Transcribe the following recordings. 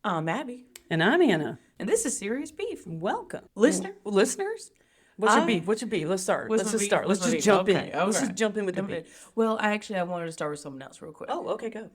I'm Abby, And I'm Anna. and this is Serious Beef. Welcome. Listeners? What's your I- beef? What's your beef? Let's start. What's Let's my just beef? start. Let's What's my just beef? jump in. Okay, Let's okay. just jump in with the Jump in. beef. Well, I wanted to start with something else real quick. Oh, okay, go.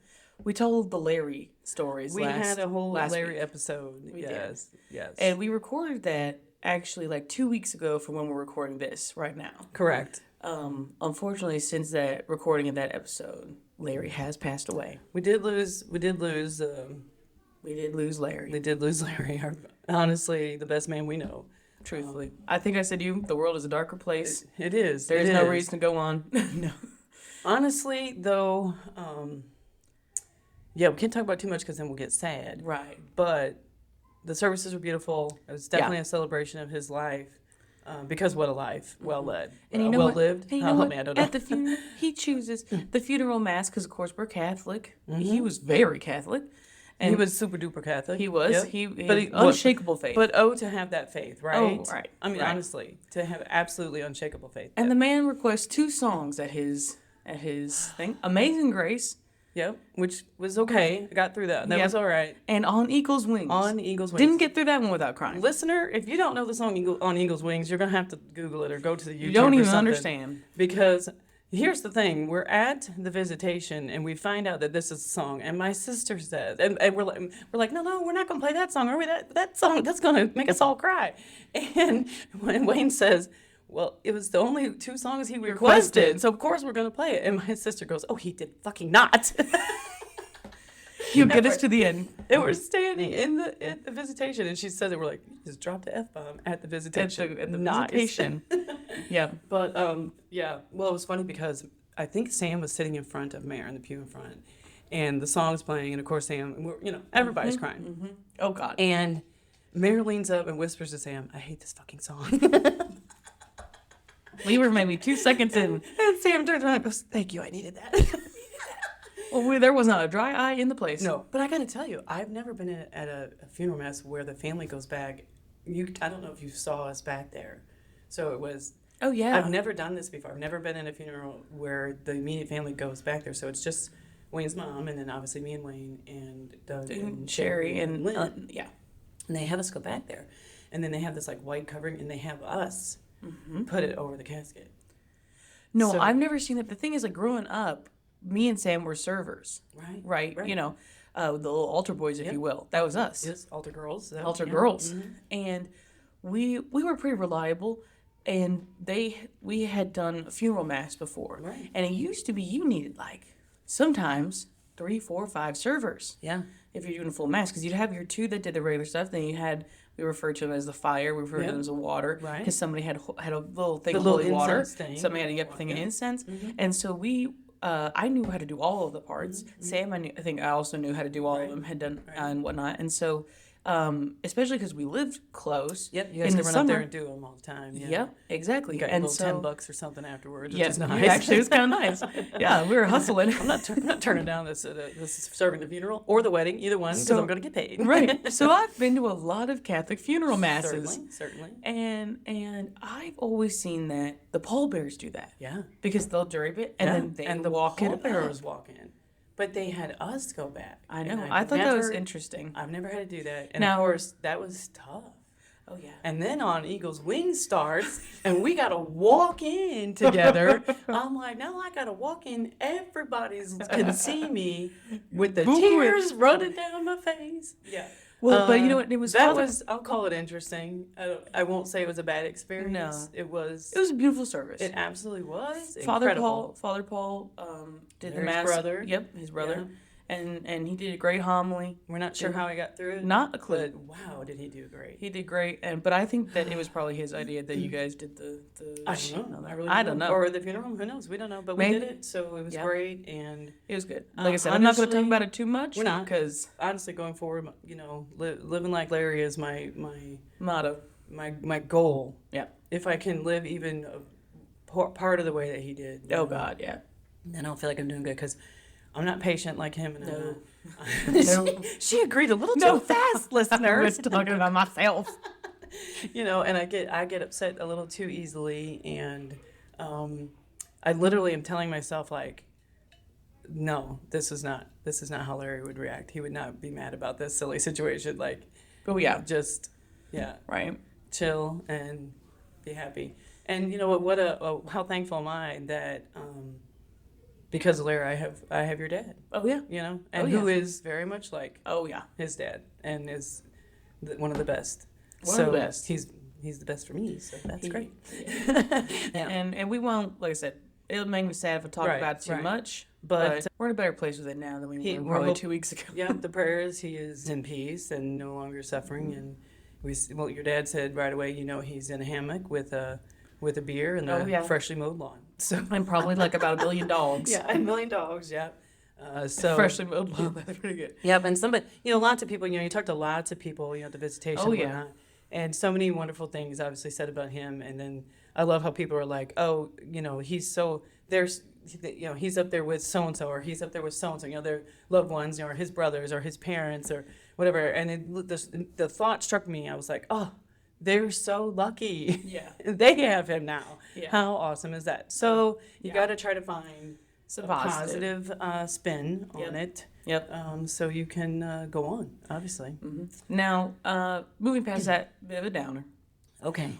We told the Larry stories We had a whole last Larry week. episode. We yes, yes. And we recorded that actually like 2 weeks ago from when we're recording this right now. Correct. Unfortunately, since that recording of that episode, Larry has passed away. We did lose. We did lose Larry. We did lose Larry. Honestly, the best man we know. Truthfully, I think I said to you, the world is a darker place. It is. There's It no is. reason to go on. No. Honestly, though, yeah, we can't talk about too much because then we'll get sad. Right. But the services were beautiful. It was definitely a celebration of his life. Because what a life, well led, And you know well what? lived. And you know what? I don't know. At the funeral, he chooses the funeral mass because, of course, we're Catholic. He was very Catholic, and He was super duper Catholic. He was. Yep. He But had unshakable faith. But to have that faith, right? Oh, right, I mean, right. honestly, to have absolutely unshakable faith. and the man requests 2 songs at his thing: "Amazing Grace" Yep, which was okay. I got through that. That Yep. was all right. and "On Eagle's Wings." On Eagle's Wings. Didn't get through that one without crying. Listener, if you don't know the song On Eagle's Wings, you're going to have to Google it or go to the YouTube You don't or even something. understand. Because here's the thing. We're at the visitation and we find out that this is a song. And my sister says, and we're like, no, we're not going to play that song. Are we? That song, that's going to make us all cry. And when Wayne says, well, it was the only 2 songs he requested, so of course we're going to play it. And my sister goes, oh, he did fucking not. He'll get us to the end. And we're standing at the visitation, and she says it. We're like, you just dropped the F-bomb at the visitation. At the Nice. visitation. Yeah. But yeah. Well, it was funny because I think Sam was sitting in front of Mayor in the pew in front, and the song's playing, and of course Sam, and everybody's crying. Oh God. And Mayor leans up and whispers to Sam, "I hate this fucking song." We were maybe 2 seconds in. And Sam turns around and goes, "Thank you, I needed that." Well, there was not a dry eye in the place. No, but I got to tell you, I've never been at a funeral mass where the family goes back. I don't know if you saw us back there. So it was. Oh yeah. I've never done this before. I've never been in a funeral where the immediate family goes back there. So it's just Wayne's mom, and then obviously me and Wayne and Doug and Sherry and Lynn. yeah. And they have us go back there, and then they have this like white covering, and they have us put it over the casket. No, So- I've never seen that. The thing is, like growing up, me and Sam were servers, Right. right? You know, the little altar boys, if you will. That was us, Yes, altar girls. altar girls, and we were pretty reliable. And we had done a funeral mass before, Right. and it used to be you needed like sometimes 3, 4, 5 servers. Yeah. If you're doing a full mass, because you'd have your 2 that did the regular stuff, then you had, we referred to them as the fire, we referred to them as the water, Right. because somebody had a little thing The of little holy water, incense thing. somebody had a thing of incense, and so I knew how to do all of the parts. Sam, I think I also knew how to do all of them, had done and whatnot, and so especially because we lived close. Yep. You guys in can the run up there summer. and do them all the time. Yeah. Yep, exactly. You got And a little so, $10 or something afterwards, which yeah, is nice. actually, it was kind of nice. Yeah, we were hustling. I'm not turning down this serving the funeral or the wedding, either one, because So- I'm going to get paid. Right. So I've been to a lot of Catholic funeral masses. Certainly. And I've always seen that the pallbearers do that. Yeah. Because they'll drape it and then they walk it up. pallbearers walk in. But they had us go back. I know. And I thought that was never- interesting. I've never had to do that. And Now- of course, that was tough. Oh yeah. And then On Eagle's Wings starts, and we got to walk in together. I'm like, now I got to walk in. Everybody can see me with the tears running down my face. Yeah. Well, but you know what? It was that Father- was. I'll call it interesting. I won't say it was a bad experience. No. It was. It was a beautiful service. It absolutely was. Father Incredible. Paul did the Mary's mass. brother. Yep, his brother. And he did a great homily. We're not sure how he got through it. Not a clue. But wow, did he do great? He did great, but I think that it was probably his idea that you guys did the I don't know. I really I don't know. Or the funeral? Who knows? We don't know. But Maybe. we did it, so it was Yeah. great. And It was good. Like I said, I'm not going to talk honestly, about it too much. we're not. Because honestly, going forward, living like Larry is my motto. my goal. Yeah. If I can live even part of the way that he did. Oh God, yeah. Then I'll feel like I'm doing good because I'm not patient like him. And No. no. she agreed a little too fast, I was listeners. talking about myself. And I get upset a little too easily, and I literally am telling myself like, no, this is not how Larry would react. He would not be mad about this silly situation. Like, Oh yeah, just, yeah, right. chill and be happy. And you know how thankful am I that because of Larry, I have your dad. Oh yeah. You know, and Oh, yeah. who is very much like Oh yeah. his dad and is one of the best. One of the best. He's the best for me, so that's He- great. And we won't, like I said, it'll make me sad if I talk Right, about it too right. much. But, But we're in a better place with it now than we He- were we're probably hope- 2 weeks ago. Yeah, the prayers, he is in peace and no longer suffering. And well, your dad said right away, you know, he's in a hammock with a beer and Oh, a yeah. freshly mowed lawn. So And probably like about 1 million dogs. yeah, a million dogs. Yeah. So Freshly mowed lawn. That's pretty good. Yep, and somebody, you know, lots of people, you know, you talk to lots of people, you know, at the visitation. Oh, and yeah. whatnot, and so many wonderful things obviously said about him. And then I love how people are like, oh, you know, you know, he's up there with so and so, or he's up there with so and so, you know, their loved ones, you know, or his brothers, or his parents, or whatever. And the thought struck me. I was like, oh, they're so lucky. Yeah. They have him now. Yeah. How awesome is that? So you Yeah. got to try to find Some a positive. positive spin Yep. on it. Yep. So you can go on, obviously. Now, moving past that bit of a downer, Okay.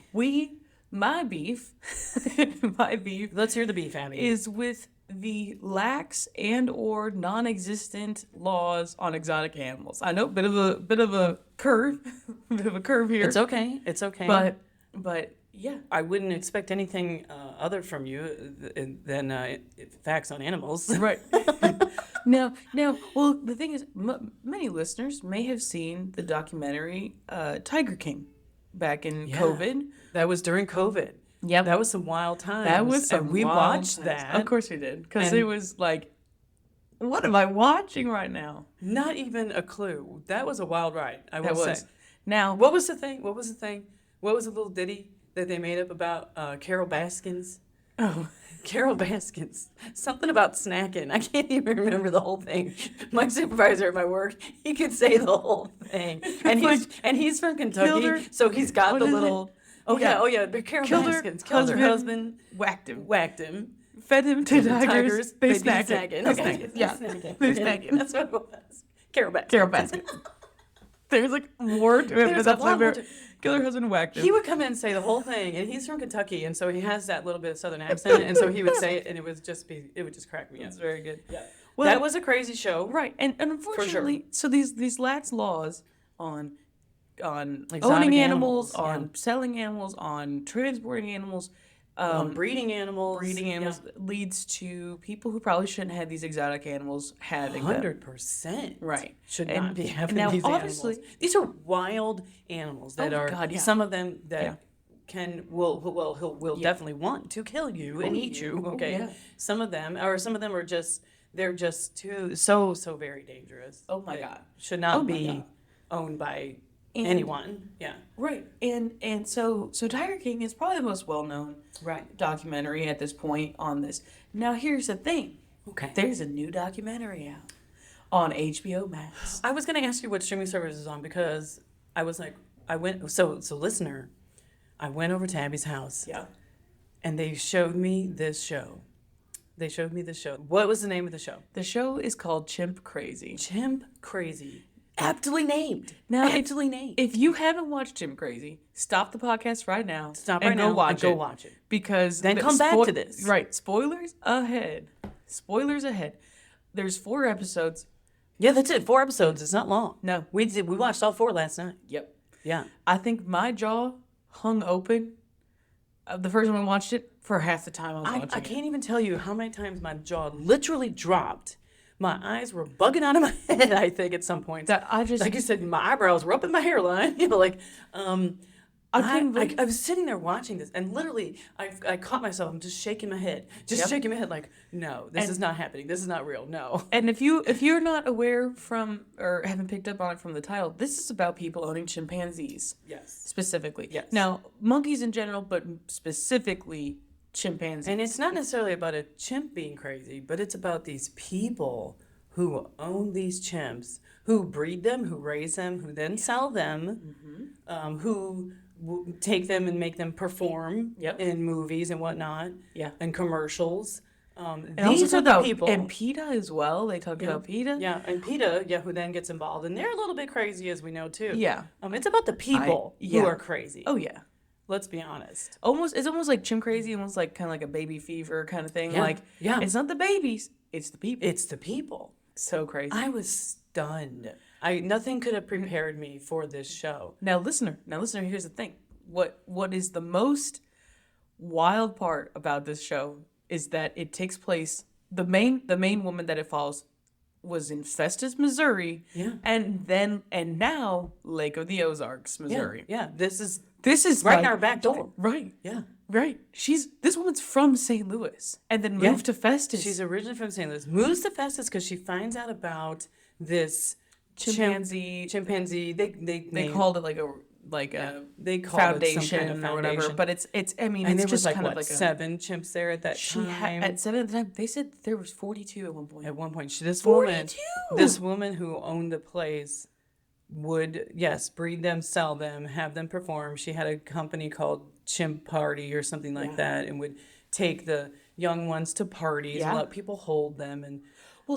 my beef, my beef Let's hear the beef, Abby. is with the lax and or non-existent laws on exotic animals. I know, bit of a curve, bit of a curve here. It's okay. It's okay. But yeah, I wouldn't expect anything other from you than facts on animals. right. Now, well, the thing is, many listeners may have seen the documentary Tiger King back in Yeah. COVID. That was during COVID. Yep. That was some wild times. That was some and we wild watched times. that. Of course we did, because And- it was like, what am I watching right now? Not even a clue. That was a wild ride. I will That was. say. Now, What was the thing? What was the thing? What was the little ditty that they made up about Carol Baskins? oh, Carol Baskins. Something about snacking. I can't even remember the whole thing. My supervisor at my work, he could say the whole thing. And he's from Kentucky, Killed her- so he's got what the is little Yeah. oh yeah, but Carol Killed her Baskins killed her husband, whacked him, whacked him. fed him to The tigers. They be snacked him. snacking. They Okay. snacked him. Yeah, Snacking. they snacked him. That's what it was. Carol Baskins. Carol Baskin. There's like more to it, There's but a that's lot my more favorite. Killed her husband and whacked him. He would come in and say the whole thing, and he's from Kentucky, and so he has that little bit of Southern accent, and so he would say it, and it would just crack me up. It's very good. Yeah. Well, That was a crazy show. right, and unfortunately, so these lax laws on Exotic owning animals, animals, on selling animals, on transporting animals, Breeding animals. breeding animals leads to people who probably shouldn't have these exotic animals having them. 100%. Right. Should And- not be having now, these obviously- animals. These are wild animals that Oh, are God, yeah. some of them that Yeah. will definitely want to kill you and eat you. Oh, Okay. yeah. Some of them are just they're just too so very dangerous. Oh, my They God. Should not Oh, my be God. owned by And- anyone. Yeah. Right, and so Tiger King is probably the most well known Right. documentary at this point on this. Now here's the thing: Okay. there's a new documentary out on HBO Max. I was going to ask you what streaming service is on because I was like, so listener, I went over to Abby's house Yeah, and they showed me this show. What was the name of the show? the show is called Chimp Crazy. Chimp Crazy. Aptly named. Now, Aptly named. If you haven't watched Chimp Crazy, stop the podcast right now. Stop and right go now watch and go it. watch it. Because Then the come back to this. Right, spoilers ahead. Spoilers ahead. There's 4 episodes. Yeah, that's it. 4 episodes. It's not long. No. We watched all 4 last night. Yep. Yeah. I think my jaw hung open the first time I watched it for half the time I was watching I it. can't even tell you how many times my jaw literally dropped. My eyes were bugging out of my head, I think, at some point. That I just Like you said, my eyebrows were up in my hairline. You know, like, couldn't believe- I was sitting there watching this, and literally, I caught myself. I'm just shaking my head, shaking my head, like, no, this is not happening. This is not real. No. And if you're not aware from or haven't picked up on it from the title, this is about people owning chimpanzees Yes. specifically. Yes. Now, monkeys in general, but specifically chimpanzees. And it's not necessarily about a chimp being crazy, but it's about these people who own these chimps, who breed them, who raise them, who then sell them, who take them and make them perform Yep. in movies and whatnot, Yeah. and commercials. And also These are talk the about people. and PETA as well. They talked about PETA. Yeah, and PETA, yeah, who then gets involved, and they're a little bit crazy, as we know too. Yeah. It's about the people who yeah. are crazy. Oh yeah. Let's be honest. It's almost like Chim Crazy, almost like kind of like a baby fever kind of thing. Yeah, Like, yeah. it's not the babies, it's the people. It's the people. So crazy. I was stunned. Nothing could have prepared me for this show. Now, listener, here's the thing. What is the most wild part about this show is that it takes place. The main woman that it follows was in Festus, Missouri, Yeah. and now Lake of the Ozarks, Missouri. Yeah, this is like, right in our back door. Right. Yeah. Right. This woman's from St. Louis and then moved to Festus. She's originally from St. Louis. Moves to Festus because she finds out about this chimpanzee. They They called it like a they called foundation, it some kind of or whatever. foundation. But it's I mean And it's there was just like kind what, of like a 7 chimps there at that time. at 7 at the time they said there was 42 at one point. At one point, 42? this woman who owned the place would, yes, breed them, sell them, have them perform. She had a company called Chimp Party or something like that, and would take the young ones to parties and let people hold them, and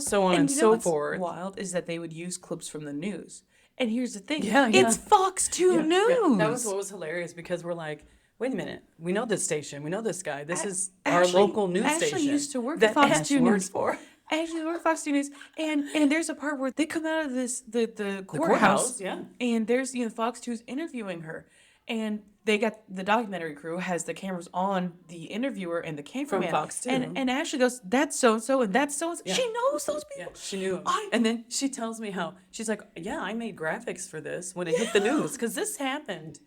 so on and you know so what's forth. Wild is that they would use clips from the news. And here's the thing. Yeah, yeah. It's Fox 2 News. Yeah. That was what was hilarious because we're like, wait a minute, we know this station, we know this guy. This is our local news station. Ashley used to work that at Fox Ash 2 works News. for. Ashley worked at Fox 2 News. And there's a part where they come out of the courthouse. courthouse, yeah. And there's Fox 2's interviewing her. And they got the documentary crew has the cameras on the interviewer and the cameraman. From Fox 2. And Ashley goes, that's so and so and that's so and so. She knows those people. Yeah, she knew him. And then she tells me how she's like, yeah, I made graphics for this when it hit the news because this happened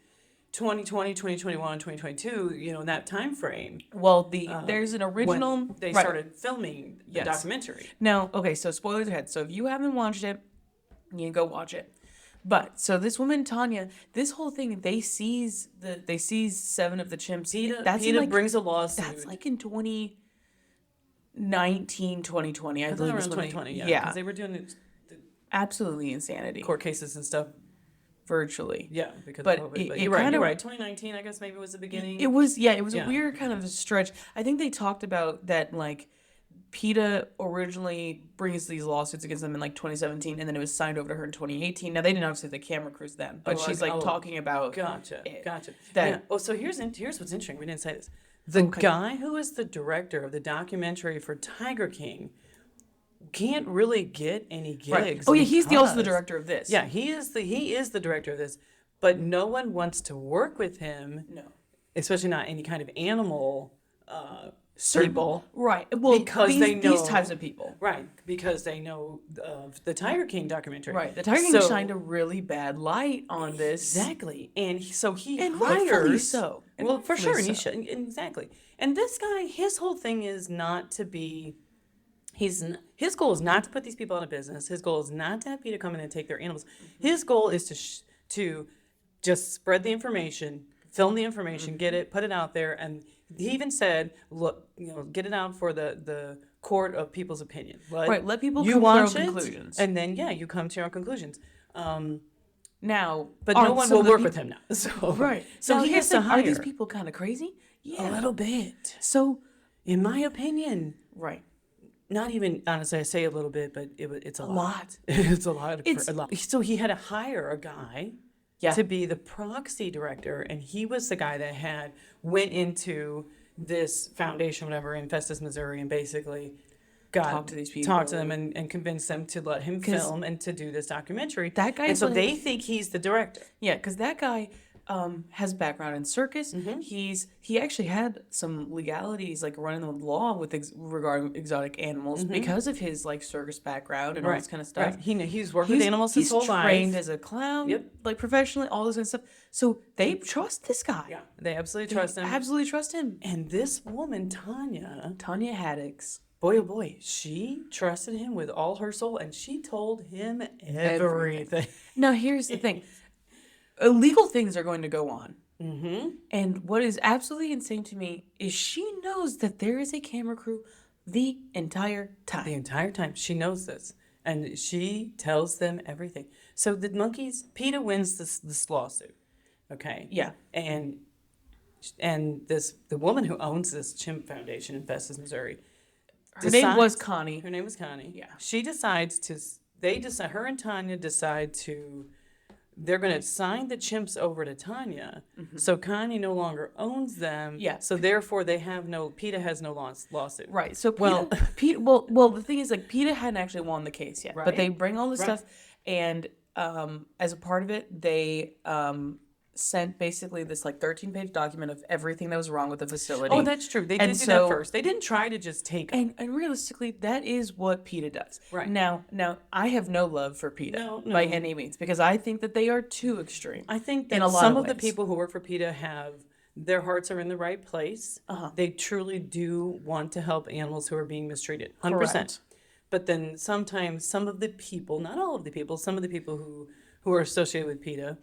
2020, 2021, 2022, in that time frame. Well, there's an original. When they right. started filming the documentary. Now, okay, so spoilers ahead. So if you haven't watched it, you can go watch it. But so this woman Tanya, this whole thing, they seize 7 of the chimps. PETA brings a lawsuit. That's like in 2019, 2020, I believe. Around 2020, yeah. Yeah. Because they were doing the Absolutely insanity. court cases and stuff. Virtually. Yeah, because But of COVID. it- But it you're right. kinda- You're right. 2019, I guess maybe was the beginning. It was a Yeah. weird kind of a stretch. I think they talked about that like PETA originally brings these lawsuits against them in like 2017, and then it was signed over to her in 2018. Now they didn't obviously have the camera crews then, but she's like talking about Gotcha. it. Gotcha. That- Yeah. Oh, so here's what's interesting. We didn't say this. The guy who is the director of the documentary for Tiger King can't really get any gigs. Right. Oh yeah, he's also the because- director of this. Yeah, he is the director of this, but no one wants to work with him. No. Especially not any kind of animal people. Right. Well, Because these, they know- these types of people. Right, because they know of the Tiger King documentary. Right. The Tiger King So- shined a really bad light on this. Exactly, and so he And rightfully hires. so. And Well, for sure, rightfully and he so. should exactly. And this guy, his whole thing is not to be. His goal is not to put these people out of business. His goal is not to have PETA come in and take their animals. His goal is to just spread the information, film the information, get it, put it out there, and he even said, "Look, get it out for the court of people's opinion. Let people you come to their watch own it, conclusions." and then you come to your own conclusions." Now, But are no one some will of the work peop- with him now. So Right. So Now, he here's has the to thing, hire Are these people kind of crazy? a little bit, So, in my opinion. right. Not even honestly, I say a little bit, but it's a lot. It's a lot. It's- A lot. So he had to hire a guy to be the proxy director, and he was the guy that went into this foundation, whatever, in Festus, Missouri, and basically Talk to these talk to people. them, and convince them to let him film and to do this documentary. That guy's and so like- they think he's the director. Yeah, because that guy has background in circus. Mm-hmm. He actually had some legalities, like running the law with regarding exotic animals because of his like circus background and all this kind of stuff. Right. He's worked with animals his whole life. He's trained as a clown, like professionally, all this kind of stuff. So they trust this guy. Yeah, they absolutely trust him. Absolutely trust him. And this woman, Tanya, Tanya Haddix. boy, oh boy, she trusted him with all her soul, and she told him everything. Now here's the thing: illegal things are going to go on. Mm-hmm. And what is absolutely insane to me is she knows that there is a camera crew the entire time. The entire time, she knows this, and she tells them everything. So the monkeys, PETA wins this lawsuit, okay? Yeah. And the woman who owns this chimp foundation in Festus, Missouri, Her name was Connie. Her name was Connie. Yeah. She decides to. They decide. Her and Tanya decide to. They're going to sign the chimps over to Tanya, so Connie no longer owns them. Yeah. So therefore, they have no. PETA has no lawsuit. Right. So Well- PETA, well, the thing is, like, PETA hadn't actually won the case yet, but Right. they bring all this Right. stuff, and as a part of it, they sent basically this like 13-page document of everything that was wrong with the facility. Oh, that's true. They And did do so- that first. They didn't try to just take. and realistically, that is what PETA does. Right. Now, I have no love for PETA No, by no. any means because I think that they are too extreme. I think in that a lot some of of the ways. people who work for PETA have their hearts are in the right place. They truly do want to help animals who are being mistreated, 100%. Correct. But then sometimes some of the people, not all of the people, some of the people who are associated with PETA,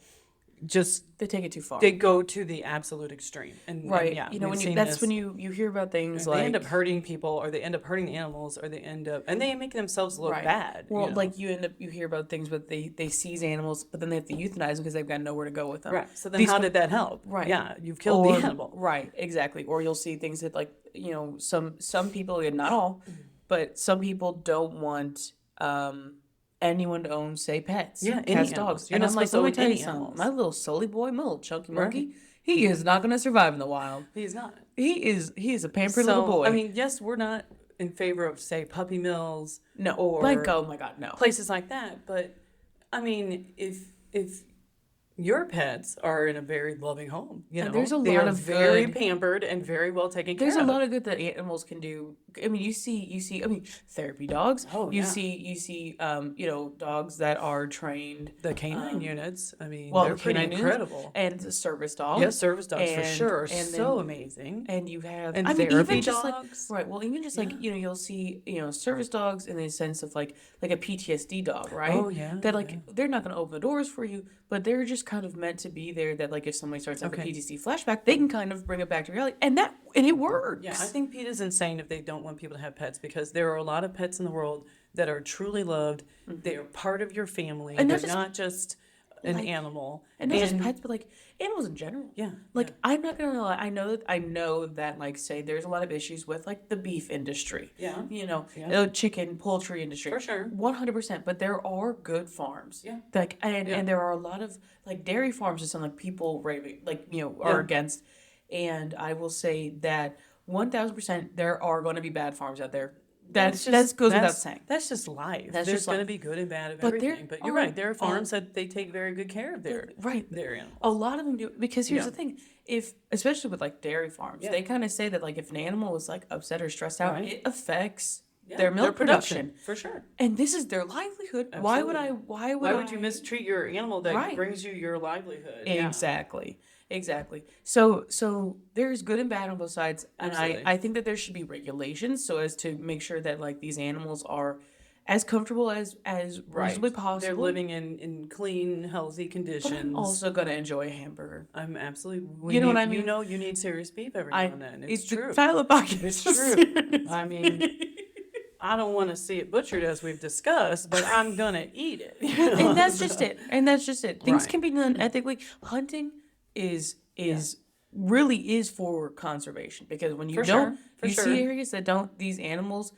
just They take it too far. they go to the absolute extreme. And Right. yeah, you know, we've when you seen that's this. when you hear about things They like end up hurting people, or they end up hurting the animals, or they end up and they make themselves look bad. Well, you know? like you hear about things, but they seize animals, but then they have to euthanize them because they've got nowhere to go with them. right. So then, These how co- did that help? Right. Yeah, you've killed Or- the animal. Right, exactly. Or you'll see things that like some people, and not all, but some people don't want anyone to own, say, pets. Yeah, any cats, animals. dogs. You're And not I'm like, supposed to let me own tell you any something. animals. My little Sully boy, my little chunky Right. monkey, he is not going to survive in the wild. He's not. He is a pampered little boy. I mean, yes, we're not in favor of, say, puppy mills. no, or like, oh my God, no. places like that. But I mean, if your pets are in a very loving home, you know, And there's a they lot are of very good- pampered and very well taken care There's of. a lot of good that animals can do. I mean, you see. I mean, therapy dogs. Oh, you yeah. see. Dogs that are trained. The canine units, I mean, Well, they're pretty canine units incredible. and the service dogs. Yes, service dogs for and- sure are and so then- amazing. And you have And I mean, therapy even just dogs. like right. Well, even just like you'll see service dogs in the sense of like a PTSD dog, right? Oh, yeah, That like they're not going to open the doors for you, but they're just kind of meant to be there. That like if somebody starts having Okay. a PTSD flashback, they can kind of bring it back to reality, and it works. Yeah, I think PETA's insane if they don't want people to have pets, because there are a lot of pets in the world that are truly loved. They are part of your family. And They're not just- not just an animal. And not just pets, but like animals in general. Yeah, Like I'm not gonna lie, I know that like say there's a lot of issues with like the beef industry. Yeah. The chicken, poultry industry. For sure. 100%. But there are good farms. Yeah. Like and there are a lot of like dairy farms and something like people are against. And I will say that 1000% there are going to be bad farms out there. That goes without saying. That's just life. That's There's just going to life. be good and bad of But there everything. But you're are- right. There are farms that they take very good care of their animals. A lot of them do because here's Yeah. the thing: if especially with like dairy farms, Yeah. they kind of say that like if an animal is like upset or stressed out, Right. it affects Yeah, their milk production. for sure. And this is their livelihood. Why would Absolutely. Why Why would I- you mistreat your animal that Right. brings you your livelihood? Yeah. Exactly. So there's good and bad on both sides, and Absolutely. I think that there should be regulations so as to make sure that like these animals are as comfortable as reasonably possible. They're living in clean, healthy conditions. I'm also gonna enjoy a hamburger. I'm absolutely. You know what I mean? You know, you need serious beef every now and then. It's the true. Tyler Pocket. It's true. I mean, I don't want to see it butchered as we've discussed, but I'm gonna eat it. And that's just it. Things Right. can be done ethically. Hunting is really is for conservation because when you For don't, sure. For you sure. see areas that don't these animals.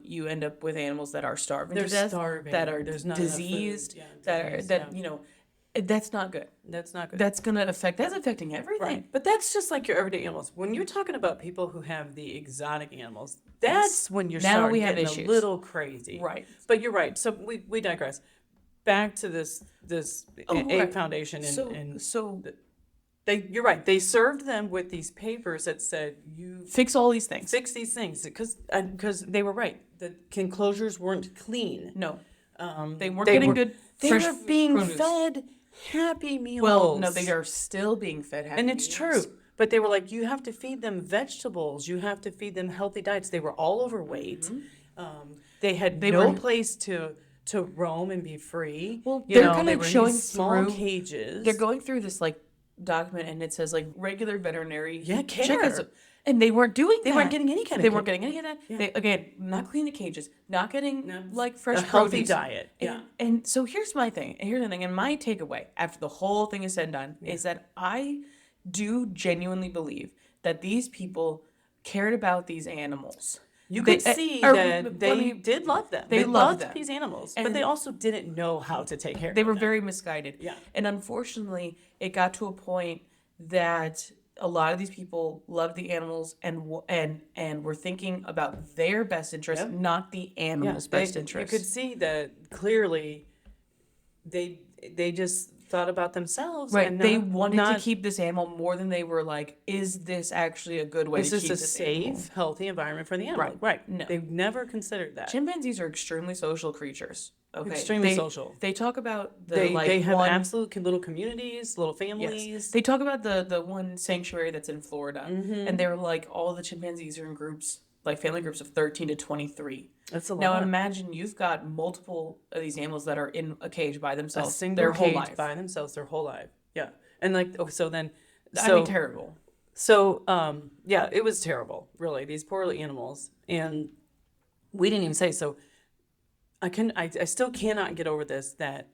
You end up with animals that are starving They're to death, starving. that are There's not enough food. diseased, Yeah, that are disease, that yeah. that's not good. That's not good. That's affecting everything. Right. But that's just like your everyday animals. When you're talking about people who have the exotic animals, that's when you're Now starting we have getting issues. a little crazy. Right. But you're right. So we digress. Back to this Oh, aid right. foundation and So you're right. They served them with these papers that said you fix all these things. fix these things because they were right. The enclosures weren't clean. No, they weren't They getting were- good. They fresh were being produce. fed Happy Meals. Well, no, they are still being fed Happy And it's Meals. true. But they were like, you have to feed them vegetables. You have to feed them healthy diets. They were all overweight. They had They no were- place to roam and be free. Well, You they're know, kind they of were in showing these small through- cages. They're going through this like document, and it says like regular veterinary care. checkups, and they weren't doing. They that. weren't getting any kind of They care. weren't getting any of that. They again not cleaning the cages, not getting like fresh a healthy produce. diet. And, Yeah. and so here's my thing. And here's the thing. And my takeaway after the whole thing is said and done is that I do genuinely believe that these people cared about these animals You They- could see or that let they me- did love them. they They loved loved them. these animals, but And- they also didn't know how to take care of They them. were very misguided. Yeah. And unfortunately, it got to a point that a lot of these people loved the animals and were thinking about their best interest, Yep. not the animals' best interest. You could see that clearly they just thought about themselves. Right. And They not- wanted not, to keep this animal more than they were like, is this actually a good way Is to this keep a this safe, animal? healthy environment for the animal? Right. Right. No. They've never considered that. Chimpanzees are extremely social creatures. Okay. Extremely social. They talk about the They have one, absolute little communities, little yes. families. They talk about the one sanctuary that's in Florida, Mm-hmm. and they're like all the chimpanzees are in groups, like family groups of 13 to 23. That's a lot. Now imagine you've got multiple of these animals that are in a cage by A themselves single their whole cage life. by themselves their whole life. Yeah. And like, oh, so then, I so mean, terrible. yeah, it was terrible, really. These poor little animals, and we didn't even say so. I still cannot get over this that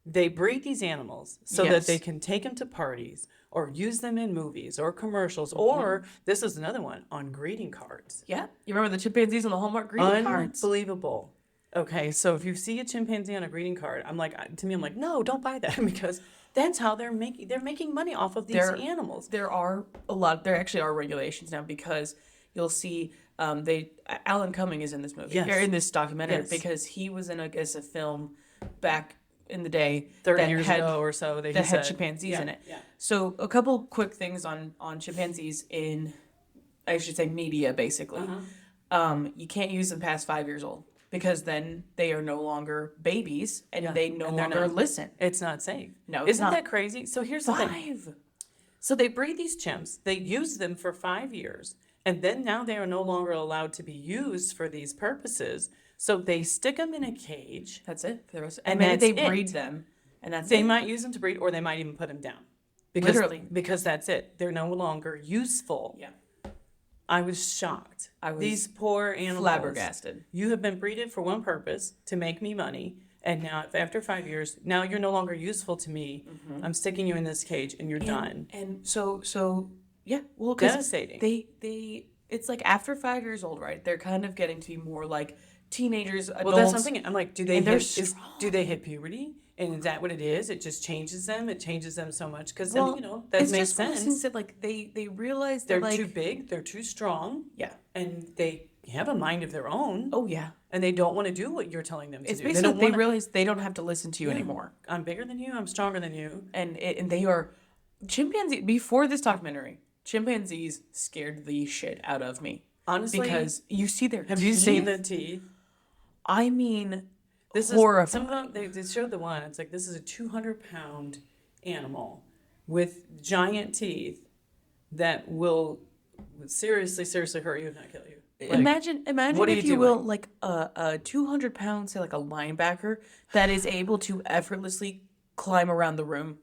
they breed these animals so that Yes. they can take them to parties or use them in movies or commercials, Mm-hmm. or this is another one on greeting cards. Yeah, you remember the chimpanzees on the Hallmark greeting cards? Unbelievable. Okay, so if you see a chimpanzee on a greeting card, I'm like, no, don't buy that because that's how they're making money off of these They're- animals. There actually are regulations now because you'll see Alan Cumming is in this movie, Yes. or in this documentary, Yes. because he was in a film back in the day 30 that years had, ago or so, that he had said. chimpanzees Yeah, in it. yeah. So a couple quick things on chimpanzees in, I should say, media, basically. You can't use them past 5 years old because then they are no longer babies and Yeah, they no and they're longer not. listen. It's not safe. No, it's Isn't not. that crazy? So here's the thing. 5. So they breed these chimps. They use them for 5 years. And then now they are no longer allowed to be used for these purposes. So they stick them in a cage. That's it. For the rest. And Maybe that's they it. breed them, and that's They it. might use them to breed, or they might even put them down. Because, Literally. Because that's it. They're no longer useful. Yeah. I was shocked. I was These poor animals. Flabbergasted. You have been breeded for one purpose, to make me money. And now, after 5 years, now you're no longer useful to me. I'm sticking you in this cage, and you're done. And so yeah, well, 'cause Devastating. They it's like after 5 years old, right? They're kind of getting to be more like teenagers, adults. Well, that's something. I'm like, do they and they're do they hit puberty? And is that what it is? It just changes them. It changes them so much because Well, then that it's makes just one of those things sense. that like they realize They're that like too big. They're too strong, yeah. and they have a mind of their own. Oh yeah. And they don't want to do what you're telling them to It's do. basically don't they wanna- realize they don't have to listen to you anymore. I'm bigger than you. I'm stronger than you. And they are chimpanzees. Before this documentary, chimpanzees scared the shit out of me. Honestly, Because you see their have you seen teeth. the teeth? I mean, This horrifying. is some of them. They showed the one. It's like this is a 200-pound animal with giant teeth that will seriously hurt you and not kill you. Like, Imagine what are if you you will, doing? like a 200-pound, say like a linebacker that is able to effortlessly climb around the room.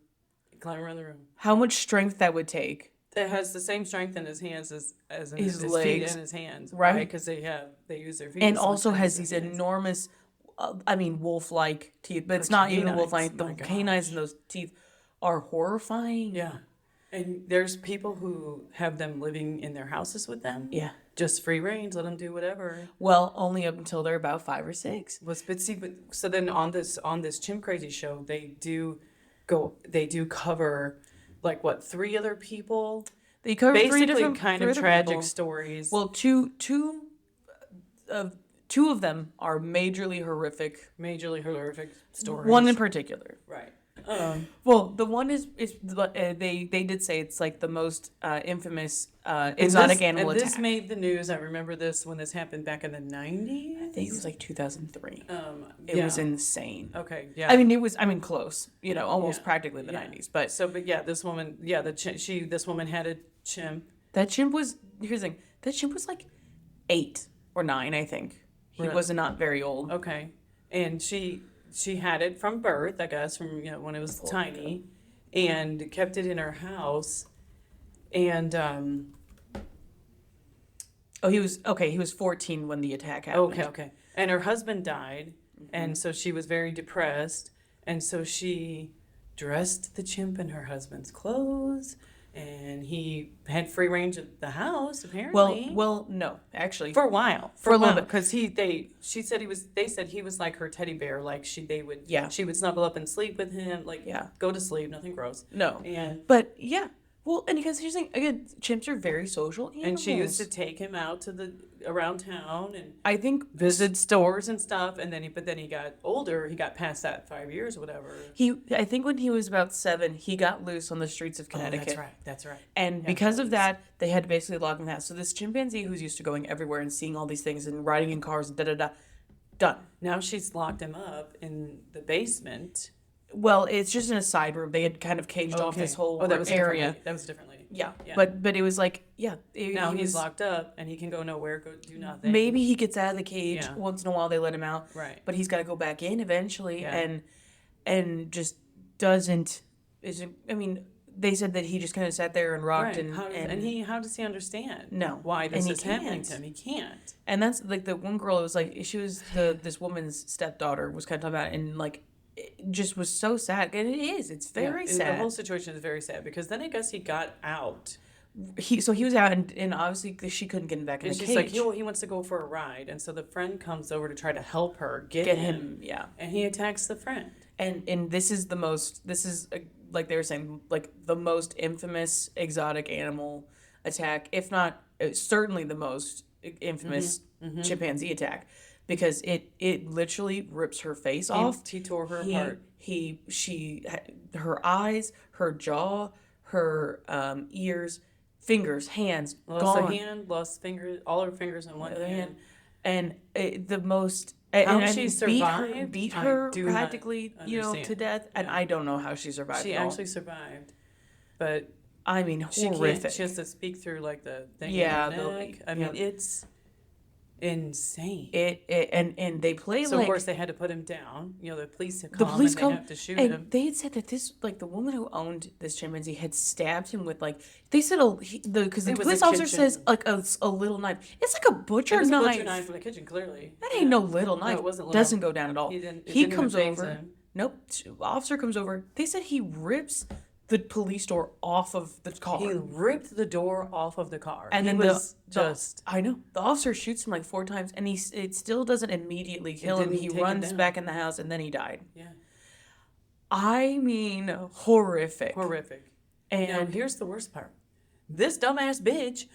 climb around the room. How much strength that would take. It has the same strength in his hands as in His his feet legs. and his hands, Right. Because they use their feet. And as much also as has their these hands. enormous, wolf-like teeth. But it's For not even a canines, wolf-like. The my canines in those teeth are horrifying. Yeah, and there's people who have them living in their houses with them. Yeah. Just free range, let them do whatever. Well, only up until they're about 5 or 6. So then on this Chimp Crazy show, they do cover like what 3 other people, They cover three basically different kind three of other tragic people. stories. Well, two of them are majorly horrific. Majorly horrific stories. One in particular. right. Well, the one is they did say it's like the most infamous And exotic this, animal and attack. this made the news. I remember this when this happened back in the 90s. I think it was like 2003. It yeah. was insane. Okay, yeah. I mean, close. Almost Yeah. practically the Yeah. 90s. But But yeah, this woman, this woman had a chimp. that chimp was. Here's the thing. That chimp was like 8 or 9, I think. He Really? was not very old. Okay, and she had it from birth, I guess, from when it was tiny, and kept it in her house, and Oh, he was 14 when the attack happened. okay, and her husband died, and so she was very depressed, and so she dressed the chimp in her husband's clothes, and he had free range of the house apparently. Well, no, actually, For a while, For a little bit. because they said he was like her teddy bear, like Yeah. she would snuggle up and sleep with him, like Yeah. go to sleep, nothing gross. no, And but yeah, well, and because here's the thing again, chimps are very social animals. and she used to take him out to around town and I think visit stores and stuff, and then he got older, he got past that 5 years or whatever. I think when he was about 7, he got loose on the streets of Connecticut. Oh, that's right. And because of that, they had to basically lock him in the house. So this chimpanzee who's used to going everywhere and seeing all these things and riding in cars and done. Now she's locked him up in the basement. Well, it's just in a side room. They had kind of caged off this whole that was area. That was differently. Yeah. Yeah. But it was like, yeah. Now he he's was- locked up and he can go nowhere, go do nothing. Maybe he gets out of the cage Yeah. once in a while. They let him out, Right. but he's got to go back in eventually, Yeah. and just doesn't. Isn't. I mean, they said that he just kind of sat there and rocked Right. How does he understand? No. Why this And he is happening can't. to him? He can't. And that's like the one girl. It was like she was this woman's stepdaughter was kind of talking about it, and like it just was so sad. And it is. It's very Yeah, sad. The whole situation is very sad because then I guess he got out. He was out, and obviously she couldn't get him back in And the she's cage. like, he wants to go for a ride. And so the friend comes over to try to help her get him, yeah. And he attacks the friend. And this is like they were saying, like the most infamous exotic animal attack, if not certainly the most infamous chimpanzee attack, because it literally rips her face off. He tore her apart. Her eyes, her jaw, her ears, fingers, hands, Lost gone. a hand, lost fingers, all her fingers in one hand. And the most How and she beat survived, I her do not practically, understand. to death. And I don't know how she survived. She at all. actually survived. But I mean, she horrific. can't, she has to speak through like the thing Yeah, in her neck. I mean, it's insane. And they play So like of course they had to put him down. The police had the come police and come they have to shoot and him. they had said that this like the woman who owned this chimpanzee had stabbed him with like they said because the It was police a officer kitchen. says like a little knife. It's like a butcher It was knife. a butcher knife from the kitchen, clearly. That ain't no little knife. it wasn't little. Doesn't go down at all. It He didn't comes even faze over. him. Nope. Officer comes over. They said he rips the police door off of the car. He ripped the door off of the car. And he then was the I know the officer shoots him like 4 times, and it still doesn't immediately kill him. didn't He take him runs down. back in the house, and then he died. yeah, I mean, horrific. horrific. And Now here's the worst part. This dumbass bitch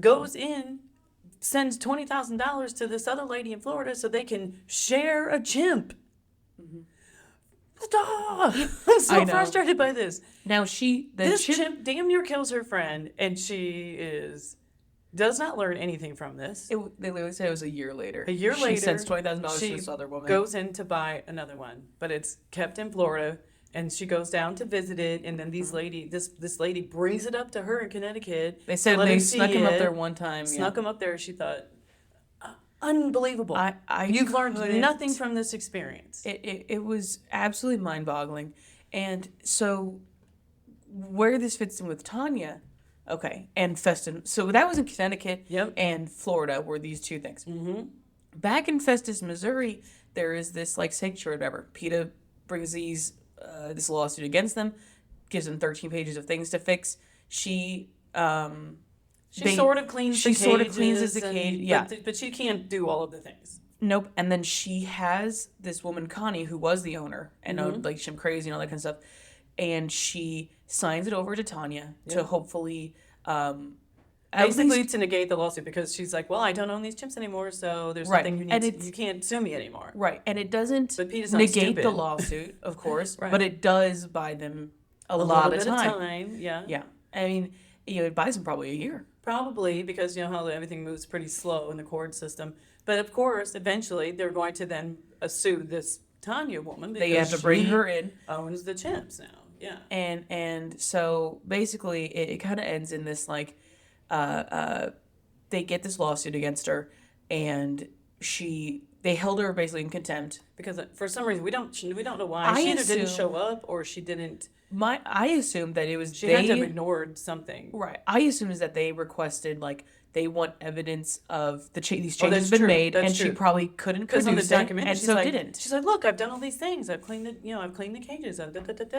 goes in, sends $20,000 to this other lady in Florida so they can share a chimp. Stop! I'm so I know. frustrated by this. now This chimp damn near kills her friend, and she does not learn anything from this. They literally said it was a year later. A year she later, sends $20,000 to she this other woman. goes in to buy another one, but it's kept in Florida, and she goes down to visit it, and then this lady brings it up to her in Connecticut. They said let they see snuck him up it. there one time. Snuck him up there. She thought, unbelievable. You've learned couldn't- nothing from this experience. It was absolutely mind-boggling, and so where this fits in with Tanya, okay, and Festus. So that was in Connecticut Yep. and Florida were these two things. Back in Festus, Missouri, there is this like sanctuary, whatever. PETA brings this lawsuit against them, gives them 13 pages of things to fix. She She sort of cleans she the sort of cleanses cages the and- cage, yeah. But she can't do all of the things. Nope. And then she has this woman, Connie, who was the owner and Mm-hmm. owned like Shim Crazy and all that kind of stuff. And she signs it over to Tanya to hopefully at Basically least- to negate the lawsuit because she's like, well, I don't own these chimps anymore, so there's Right. nothing And you can't sue me anymore. right. And it doesn't But PETA's not negate the stupid. lawsuit, of course, Right. but it does buy them a A lot little of bit time. of time, yeah. Yeah. I mean, it buys them probably a year. Probably because you know how everything moves pretty slow in the court system. But of course, eventually they're going to then sue this Tanya woman because They have to bring she her in. owns the chimps now. Yeah. And so basically it kind of ends in this like they get this lawsuit against her and she they held her basically in contempt. Because for some reason we don't know why I she either didn't assume- show up or she didn't. I assumed that it was She had to have ignored something. right. I assumed is that they requested like they want evidence of these changes that's have been true. made, That's and she true. probably couldn't Because on the produce it, documentary, and she's so like, didn't. She's like, look, I've done all these things. I've cleaned I've cleaned the cages. I've looked at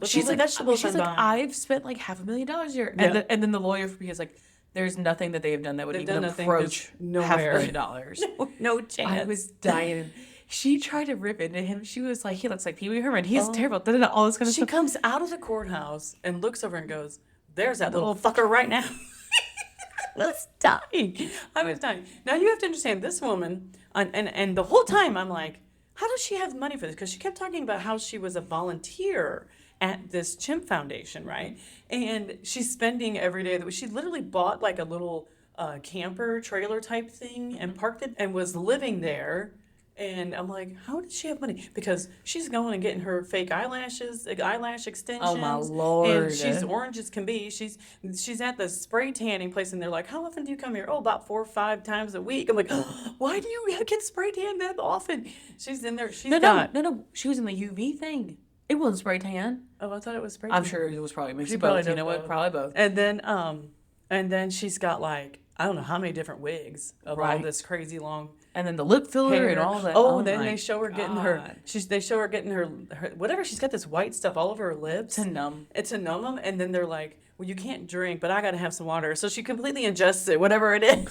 She's like, vegetables. she's I'm like, buying. I've spent like $500,000 here, Yeah. and then the lawyer for me is like, there's nothing that they have done that would They've even done nothing. approach There's $500,000. No chance. I was dying. She tried to rip into him. She was like, he looks like Pee Wee Herman. He's terrible. Da-da-da, all this kind of She stuff. comes out of the courthouse and looks over and goes, "There's that little fucker right now." I was dying. I was dying. Now you have to understand this woman, and the whole time I'm like, how does she have money for this? Because she kept talking about how she was a volunteer at this chimp foundation, right? And she's spending every day that she literally bought like a little camper trailer type thing and parked it and was living there. And I'm like, how does she have money? Because she's going and getting her fake eyelashes, like eyelash extensions. Oh, my Lord. And she's orange as can be. She's at the spray tanning place, and they're like, how often do you come here? Oh, about 4 or 5 times a week. I'm like, why do you get spray tan that often? She's in there. She's got. No. She was in the UV thing. It wasn't spray tan. Oh, I thought it was spray tan. I'm sure it was probably mixed She both. probably You did know what? both. Probably both. And then she's got like, I don't know how many different wigs of all Right. this crazy long And then the lip filler hair and all that. Oh, then my they show her getting her. God. They show her getting her whatever. She's got this white stuff all over her lips. To numb. It's a numb 'em, and then they're like, "Well, you can't drink, but I got to have some water." So she completely ingests it, whatever it is.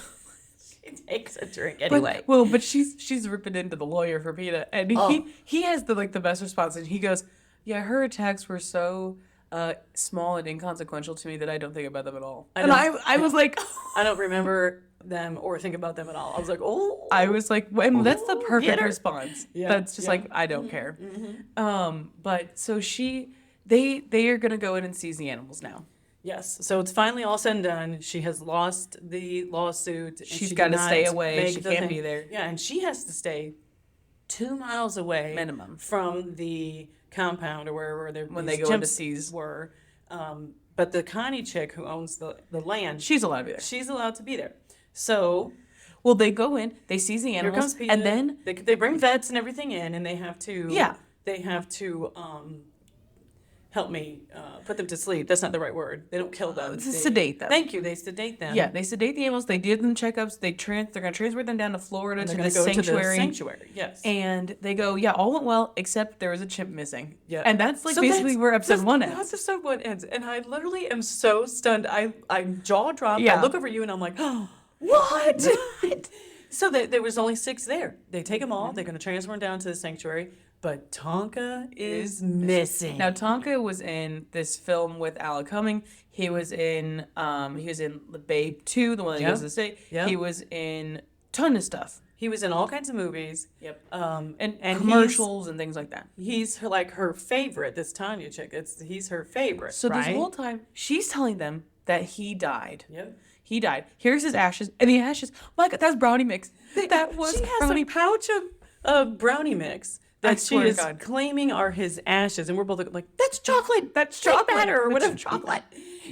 She takes a drink anyway. But she's ripping into the lawyer for PETA, and he has the best response, and he goes, "Yeah, her attacks were so small and inconsequential to me that I don't think about them at all." And I was like, I don't remember them or think about them at all. I was like, "Oh." I was like, well, that's the Get perfect her. response. Yeah, That's just yeah. like I don't care. But so they are gonna go in and seize the animals now. Yes. So it's finally all said and done. She has lost the lawsuit. And She's she gotta cannot stay away. make She the can't thing. be there. Yeah, and she has to stay 2 miles away Minimum. from the compound or wherever When these they go in to chimps seize. were. But the Connie chick who owns the land, She's allowed to be there. she's allowed to be there. So Well, they go in, they seize the here animals, comes PETA. and then they bring vets and everything in, and they have to help me put them to sleep. That's not the right word. They don't kill them. They sedate them. Thank you. They sedate them. yeah, they sedate the animals. They give them checkups. They're gonna transfer them down to Florida And to they're the going to go sanctuary. to the sanctuary. Yes. And they go, yeah, all went well, except there was a chimp missing. Yeah. And that's like So basically that's- where episode one that's ends. Episode 1 ends, and I literally am so stunned. I jaw dropped. Yeah. I look over you, and I'm like, oh, what? So there was only 6 there. They take them all. They're going to transfer them down to the sanctuary. But Tonka is missing. Now Tonka was in this film with Alan Cumming. He was in The Babe 2, the one that Yeah. goes to the state. Yeah. He was in ton of stuff. He was in all kinds of movies. Yep. And Commercials and things like that. He's her favorite. This Tanya chick. He's her favorite. So right? this whole time, she's telling them that he died. Yep. He died. Here's his ashes. And the ashes, my God, that's brownie mix. That was She has brownie a pouch of brownie mix I that she swear to is God. claiming are his ashes, and we're both like, "That's chocolate. That's Take chocolate. that or That's whatever chocolate."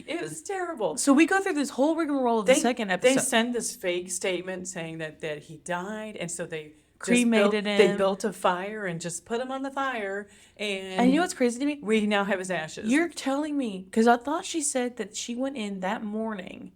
It was terrible. So we go through this whole rigmarole of the second They episode. send this fake statement saying that he died, and so they just Cremated built, They him. built a fire and just put him on the fire, And you know what's crazy to me? we now have his ashes. You're telling me, because I thought she said that she went in that morning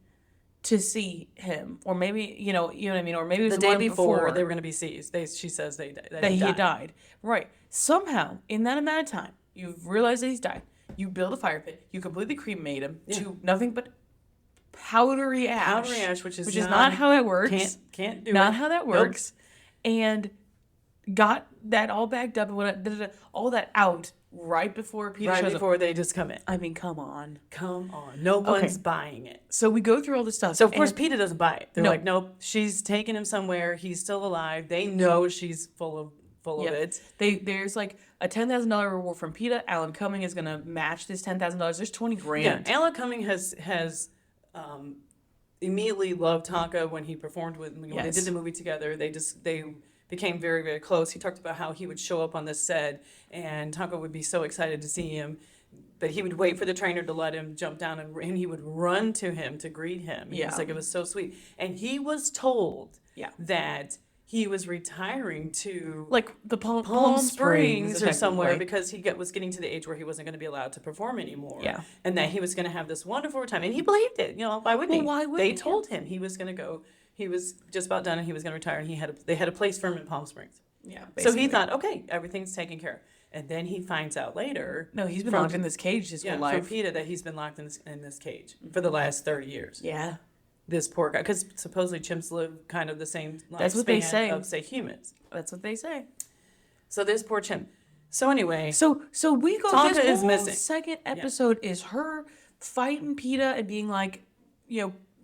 to see him, or maybe you know what I mean, or maybe it was the the day morning before they were going to be seized. She says that he died. Right. Somehow, in that amount of time, you've realized that he's died. You build a fire pit. You completely cremate him to nothing but powdery ash. Powdery ash, which is not how it works. Can't do Not it. how that Nope. works. And got that all bagged up and all that out right before Peter Right shows up. before they just come in. I mean, come on. Come on. No one's buying it. So we go through all this stuff. So, of course, and- PETA doesn't buy it. They're No. like, nope, she's taking him somewhere. He's still alive. They know she's full of Yep. it. There's like a $10,000 reward from PETA. Alan Cumming is gonna match this $10,000. There's $20,000. Yeah, Alan Cumming has immediately loved Tonka when he performed when they Yes. did the movie together. They became very, very close. He talked about how he would show up on the set and Tonka would be so excited to see him. But he would wait for the trainer to let him jump down, and he would run to him to greet him. He was Yeah. like, it was so sweet. And he was told Yeah. that he was retiring to Like the Palm Springs or somewhere effectively. because was getting to the age where he wasn't going to be allowed to perform anymore. Yeah. And that he was going to have this wonderful time. And he believed it. You know, why wouldn't Well, he? why wouldn't They he? told him he was going to go. He was just about done and he was going to retire. And they had a place for him in Palm Springs. Yeah. So Basically. he thought, okay, everything's taken care of. And then he finds out later. No, he's been from- locked in this cage his whole from life. PETA that he's been locked in this cage for the last 30 years. Yeah. This poor guy. Because supposedly chimps live kind of the same That's what they lifespan say. of, say, humans. That's what they say. So this poor chimp. So anyway. So we go. Tonka This is whole missing. second episode is her fighting PETA and being like,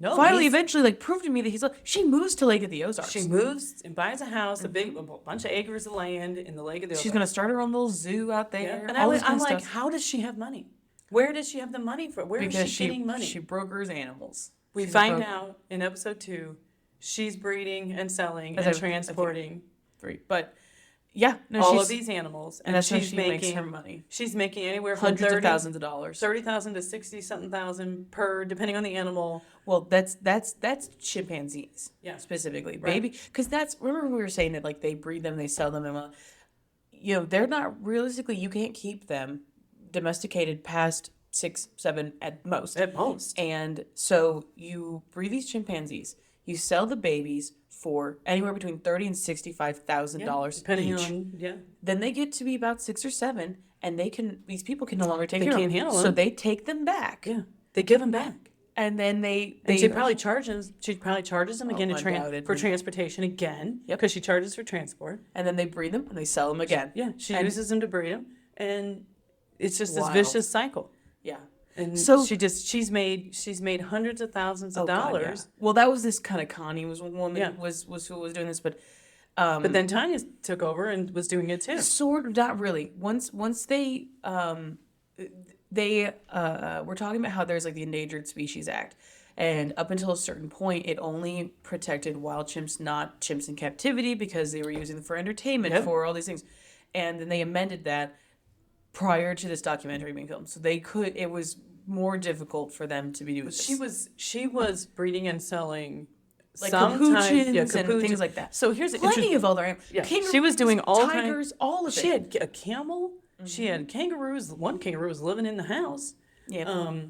No, finally, he's- eventually, like, prove to me that he's. She moves to Lake of the Ozarks. She moves and buys a house, a bunch of acres of land in the Lake of the She's Ozarks. gonna start her own little zoo out there. Yeah. And all this I'm kind of like, stuff. how does she have money? Where does she have the money for? Where Because is she getting money? she brokers animals. We She's a find broker. out in episode 2, she's breeding and selling As and I- transporting 3, but yeah, no, all she's, of these animals, and that's how she's she making makes her money. She's making anywhere from Hundreds of thousands of dollars. 30,000 to 60-something thousand per, depending on the animal. Well, that's chimpanzees. Yeah. Specifically, Right. baby. Because remember we were saying that like they breed them, they sell them, and they're not realistically. You can't keep them domesticated past 6, 7 at most. At most. And so you breed these chimpanzees. You sell the babies for anywhere between $30,000 and $65,000 Depending each. on, Then they get to be about 6 or 7, and these people can no longer take They care of can't them. handle So them. they take them back. Yeah. They give them back. And then they And she probably charges them again undoubtedly. for transportation again. Yep. Because she charges for transport. and then they breed them and they sell them again. Yeah. She And- uses them to breed them. And it's just this Wild. vicious cycle. Yeah. And So- she's made hundreds of thousands of Oh, God, dollars. yeah. Well, that was this kind of Connie was one that Yeah. was who was doing this, but But then Tanya took over and was doing it too. sort of not really. Once they we're talking about how there's like the Endangered Species Act, and up until a certain point, it only protected wild chimps, not chimps in captivity, because they were using them for entertainment, Yep. for all these things, and then they amended that prior to this documentary being filmed, so it was more difficult for them to be doing this. She was breeding and selling Like sometimes- capuchins and capuchins. things like that. So here's Plenty of other animals. Yeah, she was doing all tigers, all of She it. had a camel. She had kangaroos. One kangaroo was living in the house. Yeah.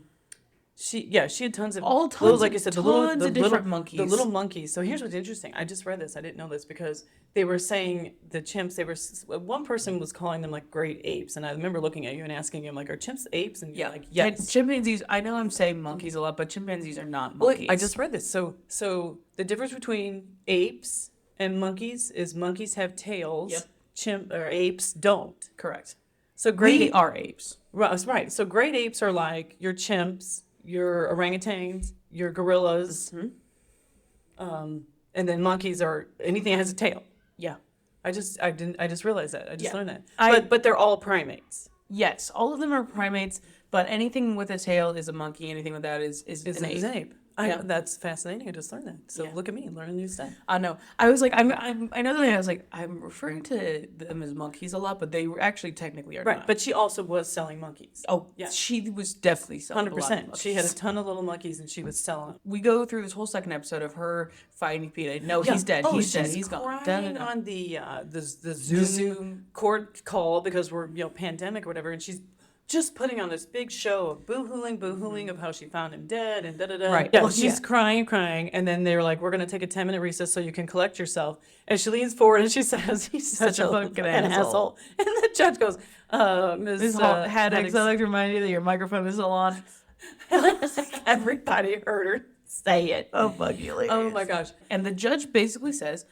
She had tons of All tons little, like of- I said, tons the of different little, monkeys. The little monkeys. So here's what's interesting. I just read this. I didn't know this because they were saying the chimps. One person was calling them like great apes, and I remember looking at you and asking him like, "Are chimps apes?" And you're Yeah. like, "Yes." And chimpanzees, I know I'm saying monkeys a lot, but chimpanzees are not Well, monkeys. I just read this. So the difference between apes and monkeys is monkeys have tails. Yep. Apes don't. Correct. So We great are apes. right. So great apes are like your chimps, your orangutans, your gorillas, and then monkeys are anything that has a tail. Yeah. I just realized that. I just Yeah. learned that. I- But they're all primates. Yes, all of them are primates, but anything with a tail is a monkey. Anything with that is Is an ape. an ape. Yeah. That's fascinating. I just learned that. So Yeah. look at me, learning new stuff. I know. I was like, I know that I was like, I'm referring to them as monkeys a lot, but they actually technically are Right. not. But she also was selling monkeys. oh, Yeah. she was definitely selling 100%. She had a monkeys. ton of little monkeys and she was selling them. We go through this whole second episode of her fighting PETA. No, he's dead. Oh, He's dead. she's He's gone. crying Da-da-da. on the Zoom court call because we're pandemic or whatever, and she's just putting on this big show of boo-hooing of how she found him dead and da-da-da. Right. Yeah, Well, she's yeah. crying, and then they were like, we're going to take a 10-minute recess so you can collect yourself. And she leans forward and she says, he's such a fucking fucking asshole. asshole. And the judge goes, Ms. This Haddock, I'd like to remind you that your microphone is still on. Everybody heard her say it. Oh, fuck you, ladies. Oh my gosh. And the judge basically says,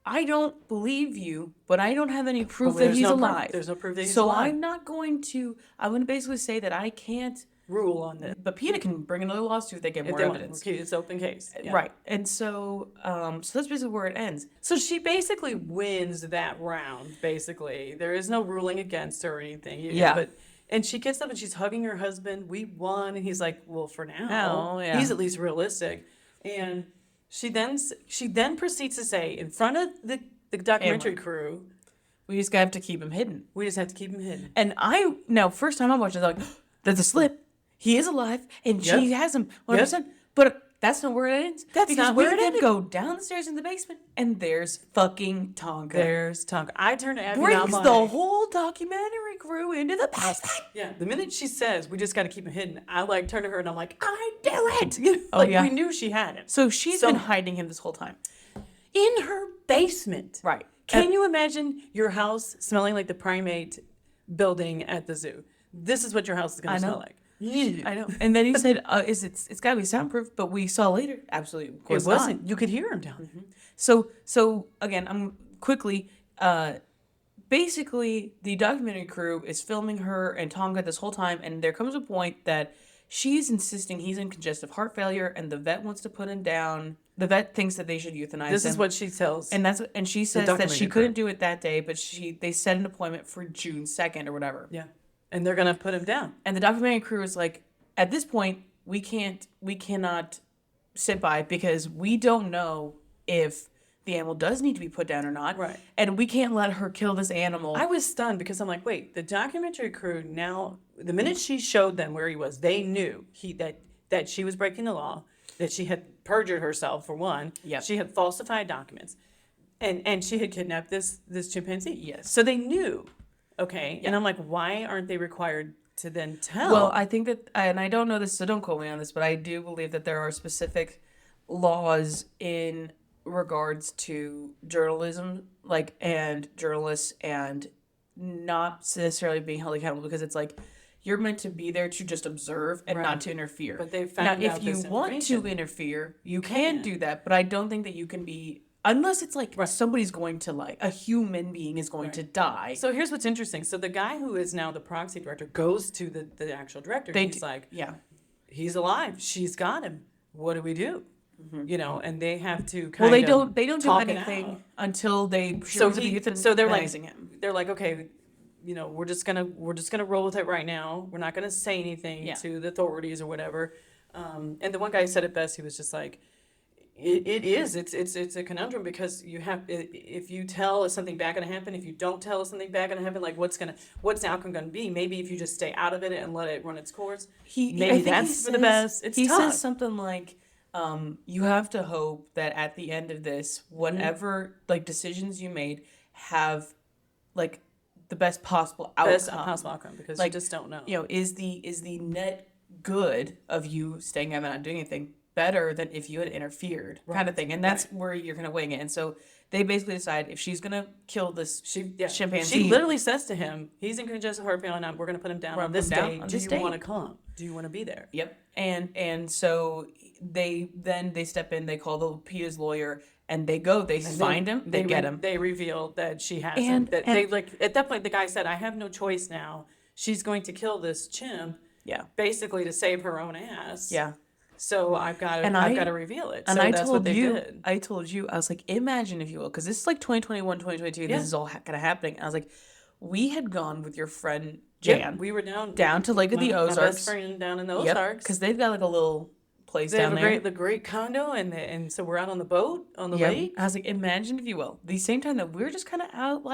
I don't believe you, but I don't have any proof Well, that there's he's no proof. alive. There's no proof that he's so alive. I'm going to basically say that I can't, Rule on this. but PETA can bring another lawsuit if they get If more they want. evidence. Okay, it's open case. Yeah. Right. And so that's basically where it ends. So she basically wins that round, basically. There is no ruling against her or anything. Yeah. And she gets up and she's hugging her husband. We won. And he's like, well, for now. Oh, yeah. He's at least realistic. And she then proceeds to say, in front of the documentary crew, We just have to keep him hidden. we just have to keep him hidden. And first time I watched it, I was like, that's a slip. He is alive, and she Yep. has him 100%. But That's not where it ends. That's because not where we it then ended. go down the stairs in the basement, and there's fucking Tonka. There's Tonka. I turned to Abby and I'm Brings like, the whole documentary crew into the basement. yeah, the minute she says, we just got to keep it hidden, I like turn to her and I'm like, I do it. You know, Oh, like yeah. we knew she had him. So she's been hiding him this whole time. In her basement. Right. Can you imagine your house smelling like the primate building at the zoo? This is what your house is going I to know. smell like. I know. And then he said, it's got to be soundproof, but we saw later. Absolutely. Of It course wasn't. not. You could hear him down there. So again, I'm quickly, basically the documentary crew is filming her and Tonga this whole time. And there comes a point that she's insisting he's in congestive heart failure and the vet wants to put him down. The vet thinks that they should euthanize This him. is what she tells. And she says that documentary she crew. couldn't do it that day, but they set an appointment for June 2nd or whatever. Yeah. And they're going to put him down. And the documentary crew is like, at this point, we cannot sit by because we don't know if the animal does need to be put down or not. Right. And we can't let her kill this animal. I was stunned because I'm like, wait, the documentary crew now, the minute she showed them where he was, they knew that she was breaking the law, that she had perjured herself, for one. Yep. She had falsified documents. And she had kidnapped this chimpanzee. Yes. So they knew. Okay. And I'm like, why aren't they required to then tell? Well, I think that, and I don't know this, so don't quote me on this, but I do believe that there are specific laws in regards to journalism, and journalists, and not necessarily being held accountable, because it's like you're meant to be there to just observe and Right. not to interfere. But they found now, out if you this want to information. interfere, you can do that, but I don't think that you can be, unless it's like somebody's going to, a human being is going to die. So here's what's interesting. So the guy who is now the proxy director goes to the actual director. He's like, yeah. he's alive. She's got him. What do we do? You know, and they have to kind Well, of they don't do talk it anything out. until they So they're like, him. they're like, okay, you know, we're just gonna roll with it right now. We're not gonna say anything Yeah. to the authorities or whatever. And the one guy said it best. He was just like, it's a conundrum, because you have, if you tell, is something bad gonna happen? If you don't tell, is something bad gonna happen? Like, what's the outcome gonna be? Maybe if you just stay out of it and let it run its course, I maybe think that's for the best. It's he tough. says something like, you have to hope that at the end of this, whatever decisions you made have the best possible outcome. Best possible outcome, because you just don't know. You know, is the net good of you staying out and not doing anything better than if you had interfered, kind of thing. And that's where you're gonna wing it. And so they basically decide if she's gonna kill this chimpanzee. She literally says to him, he's in congestive heart failure, and we're going to put him down on this day. Do you want to come? Do you want to be there? Yep. And so they step in, they call the PETA's lawyer, and they go, they find him, they get him. They reveal that she has him. And They at that point, the guy said, I have no choice now. She's going to kill this chimp, Yeah. basically to save her own ass. Yeah. So I've got to reveal it. And so I that's told what they you, did. I was like, imagine if you will, because this is 2021, 2022, Yeah. this is all kind of happening. And I was like, we had gone with your friend Jan Yeah, we were down to Lake of the my Ozarks. best friend down in the Yep, Ozarks. because they've got a little place They down have there. the great condo, and so we're out on the boat on the Yep. lake. I was like, imagine if you will, the same time that we're just kind of out,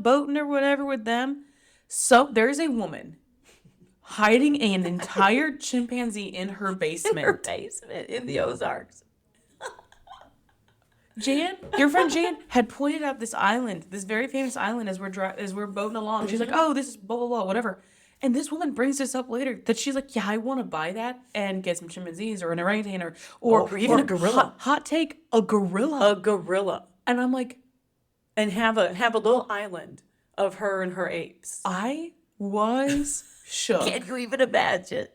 boating or whatever with them. So there's a woman hiding an entire chimpanzee in her basement. Basement in the Ozarks. Jan, your friend Jan, had pointed out this island, this very famous island, as we're boating along. She's like, "Oh, this is blah blah blah, whatever." And this woman brings this up later that she's like, "Yeah, I want to buy that and get some chimpanzees or an orangutan or even a gorilla." Hot take, a gorilla. A gorilla. And I'm like, And have a little island of her and her apes. I was shook. Can't you even imagine?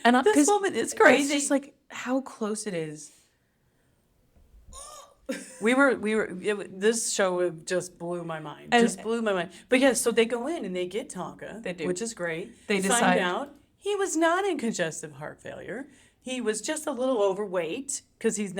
And This woman is It's crazy. just like how close it is. This show just blew my mind. And- Just blew my mind. But yeah, so they go in and they get Tonka. They do. Which is great. They Find decide- out he was not in congestive heart failure. He was just a little overweight because he's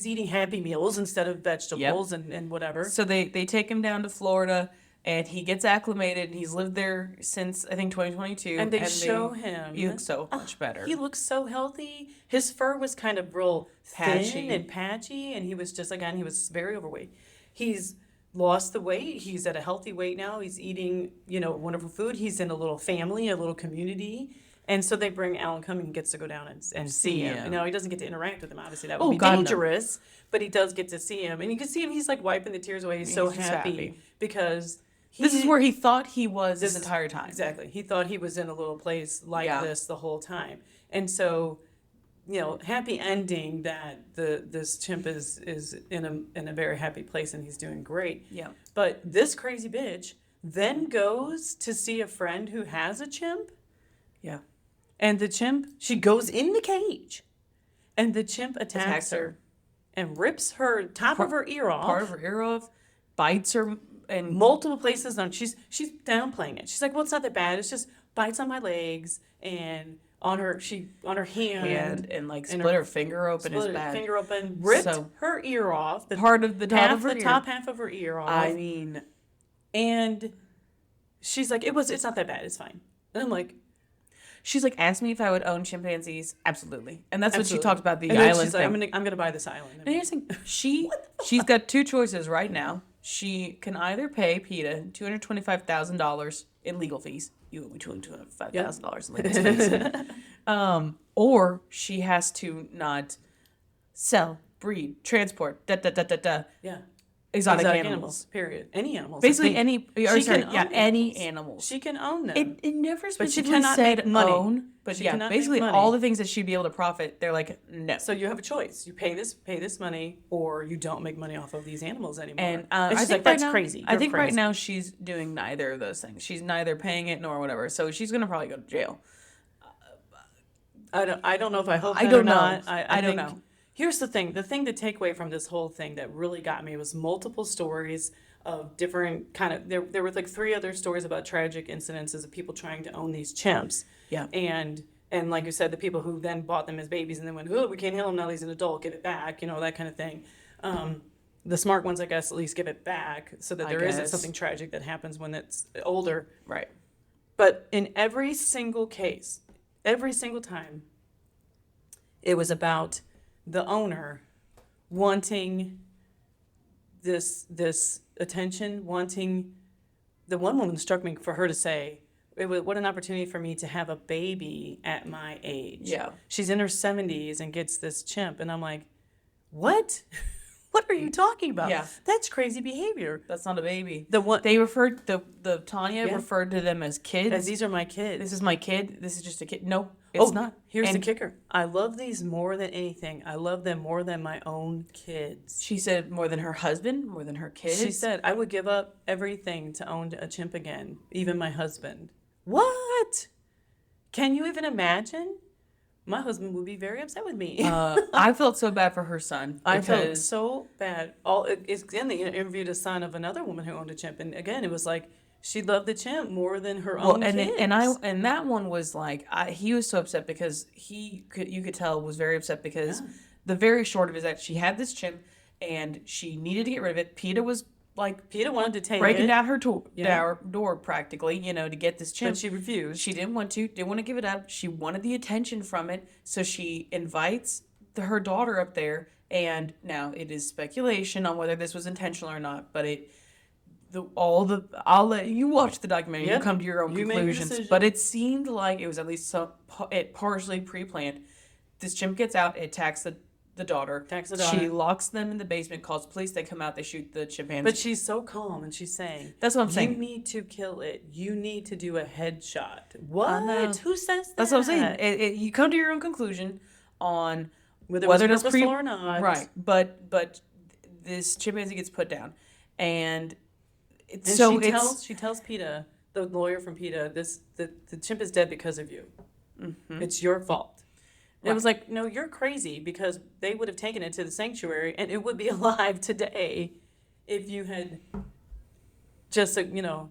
eating Happy Meals instead of vegetables and whatever. So they take him down to Florida, and he gets acclimated. He's lived there since I think 2022. And they show him. He looks so much better. He looks so healthy. His fur was kind of real Patchy. thin and patchy, and he was he was very overweight. He's lost the weight. He's at a healthy weight now. He's eating, wonderful food. He's in a little family, a little community, And so they bring Alan Cumming gets to go down and see him. him. You know, he doesn't get to interact with him. Obviously, that would Oh, be God, no. dangerous. But he does get to see him, and you can see him. He's like wiping the tears away. He's so He's just happy, happy. because This is where he thought he was this This- entire time. exactly. He thought he was in a little place like Yeah. this the whole time, and so, you know, happy ending that this chimp is in a very happy place and he's doing great. Yeah. But this crazy bitch then goes to see a friend who has a chimp. Yeah. And the chimp, she goes in the cage, and the chimp attacks her and rips her top of her ear off. Part of her ear off, bites her, and Multiple places on. She's downplaying it. She's like, well, it's not that bad. It's just bites on my legs and on her hand. and like and split her finger open is Split her bad. finger open, ripped So- her ear off. Part of the top of her the ear. top half of her ear off. I mean, and she's like, it's not that bad. It's fine. And I'm like, she's like, asked me if I would own chimpanzees. Absolutely. And that's what she absolutely. talked about the And then island she's like, thing. I'm gonna buy this island. And here's the thing, she's got two choices right now. She can either pay PETA $225,000 in legal fees. You owe me $225,000 in legal fees. Or she has to not sell, breed, transport, Yeah. exotic animals. Period. Any animals. Basically, I think any animals. animals. She can own them. It never But she specifically cannot said make money. own, but She yeah, cannot make basically money. all the things that she'd be able to profit, they're like, no. So you have a choice. You pay this money, or you don't make money off of these animals anymore. And And I she's think like, that's right now, crazy. I You're think right crazy." now she's doing neither of those things. She's neither paying it nor whatever. So she's gonna probably go to jail. I don't know if I hope I that don't or know. not. I don't think- know. Here's the thing. The thing to take away from this whole thing that really got me was multiple stories of different kind of there were like 3 other stories about tragic incidences of people trying to own these chimps. Yeah. And like you said, the people who then bought them as babies and then went, oh, we can't handle him now. He's an adult. Give it back. You know, that kind of thing. The smart ones, I guess, at least give it back so that I there isn't guess. something tragic that happens when it's older. Right. But in every single case, every single time, it was about the owner wanting this attention, wanting the one woman struck me for her to say, what an opportunity for me to have a baby at my age. Yeah. She's in her 70s and gets this chimp. And I'm like, what? What are you talking about? Yeah. That's crazy behavior. That's not a baby. The one, They referred the Tanya Yeah. referred to them as kids. as these are my kids. This is my kid. This is just a kid. No, it's not. Here's the And kicker. I love these more than anything. I love them more than my own kids. She said more than her husband, more than her kids. She said, I would give up everything to own a chimp again, even my husband. What? Can you even imagine? My husband would be very upset with me. I felt so bad for her son. I felt because- so bad. It's in the interviewed a son of another woman who owned a chimp, and again, it was like she loved the chimp more than her own and kids. and that one was like he was so upset because you could tell was very upset because the very short of it is that she had this chimp and she needed to get rid of it. PETA was like Peter wanted to take breaking it, down her Yeah. door practically, to get this chimp. but she refused. She didn't want to give it up. She wanted the attention from it, so she invites her daughter up there. And now it is speculation on whether this was intentional or not, but I'll let you watch the documentary. Yep. You come to your own You make your conclusions. decision. But it seemed like it was at least it partially pre-planned. This chimp gets out, it attacks the daughter. Attacks the She daughter. locks them in the basement, calls police. They come out, they shoot the chimpanzee. But she's so calm, and she's saying, That's what I'm You saying. need to kill it. You need to do a headshot. What? know. Who says that? That's what I'm saying. You come to your own conclusion on Whether it whether was it's purposeful or not. right. But this chimpanzee gets put down, and it's And so she tells PETA, the lawyer from PETA, the chimp is dead because of you. It's your fault. And it was like, no, you're crazy, because they would have taken it to the sanctuary and it would be alive today if you had just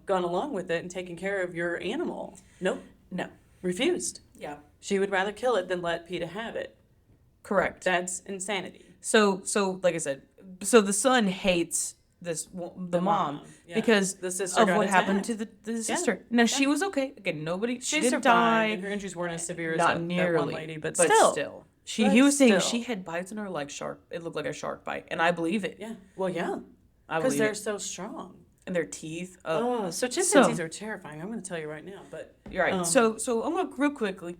gone along with it and taken care of your animal. Nope, no, refused. yeah, She would rather kill it than let PETA have it. correct. That's insanity. So like I said, so the son hates the mom mom, yeah. because The sister of got what happened attacked. to the sister. Now she was okay. Again, she She didn't survived, die. and her injuries weren't as severe as Not that nearly, one lady, but still. He was saying still. she had bites on her like shark. It looked like a shark bite, and I believe it. Yeah. Well, yeah. I Because believe they're it. so strong. And their teeth. Oh, so chimpanzees are terrifying. I'm going to tell you right now. But You're right. So I'm gonna real quickly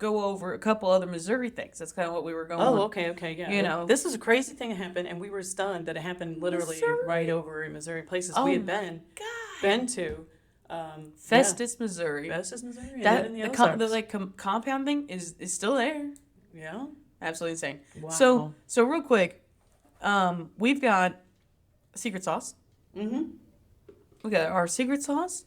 go over a couple other Missouri things. That's kind of what we were going. Oh, okay, yeah. You know. This was a crazy thing that happened, and we were stunned that it happened literally Missouri. right over in Missouri, places Oh we had my been to. Festus, Missouri. Festus, Missouri. And That then in the, the com- the Ozarks. like compound thing is still there. Yeah. Absolutely insane. Wow. So real quick, we've got secret sauce. Mm-hmm. We got our secret sauce.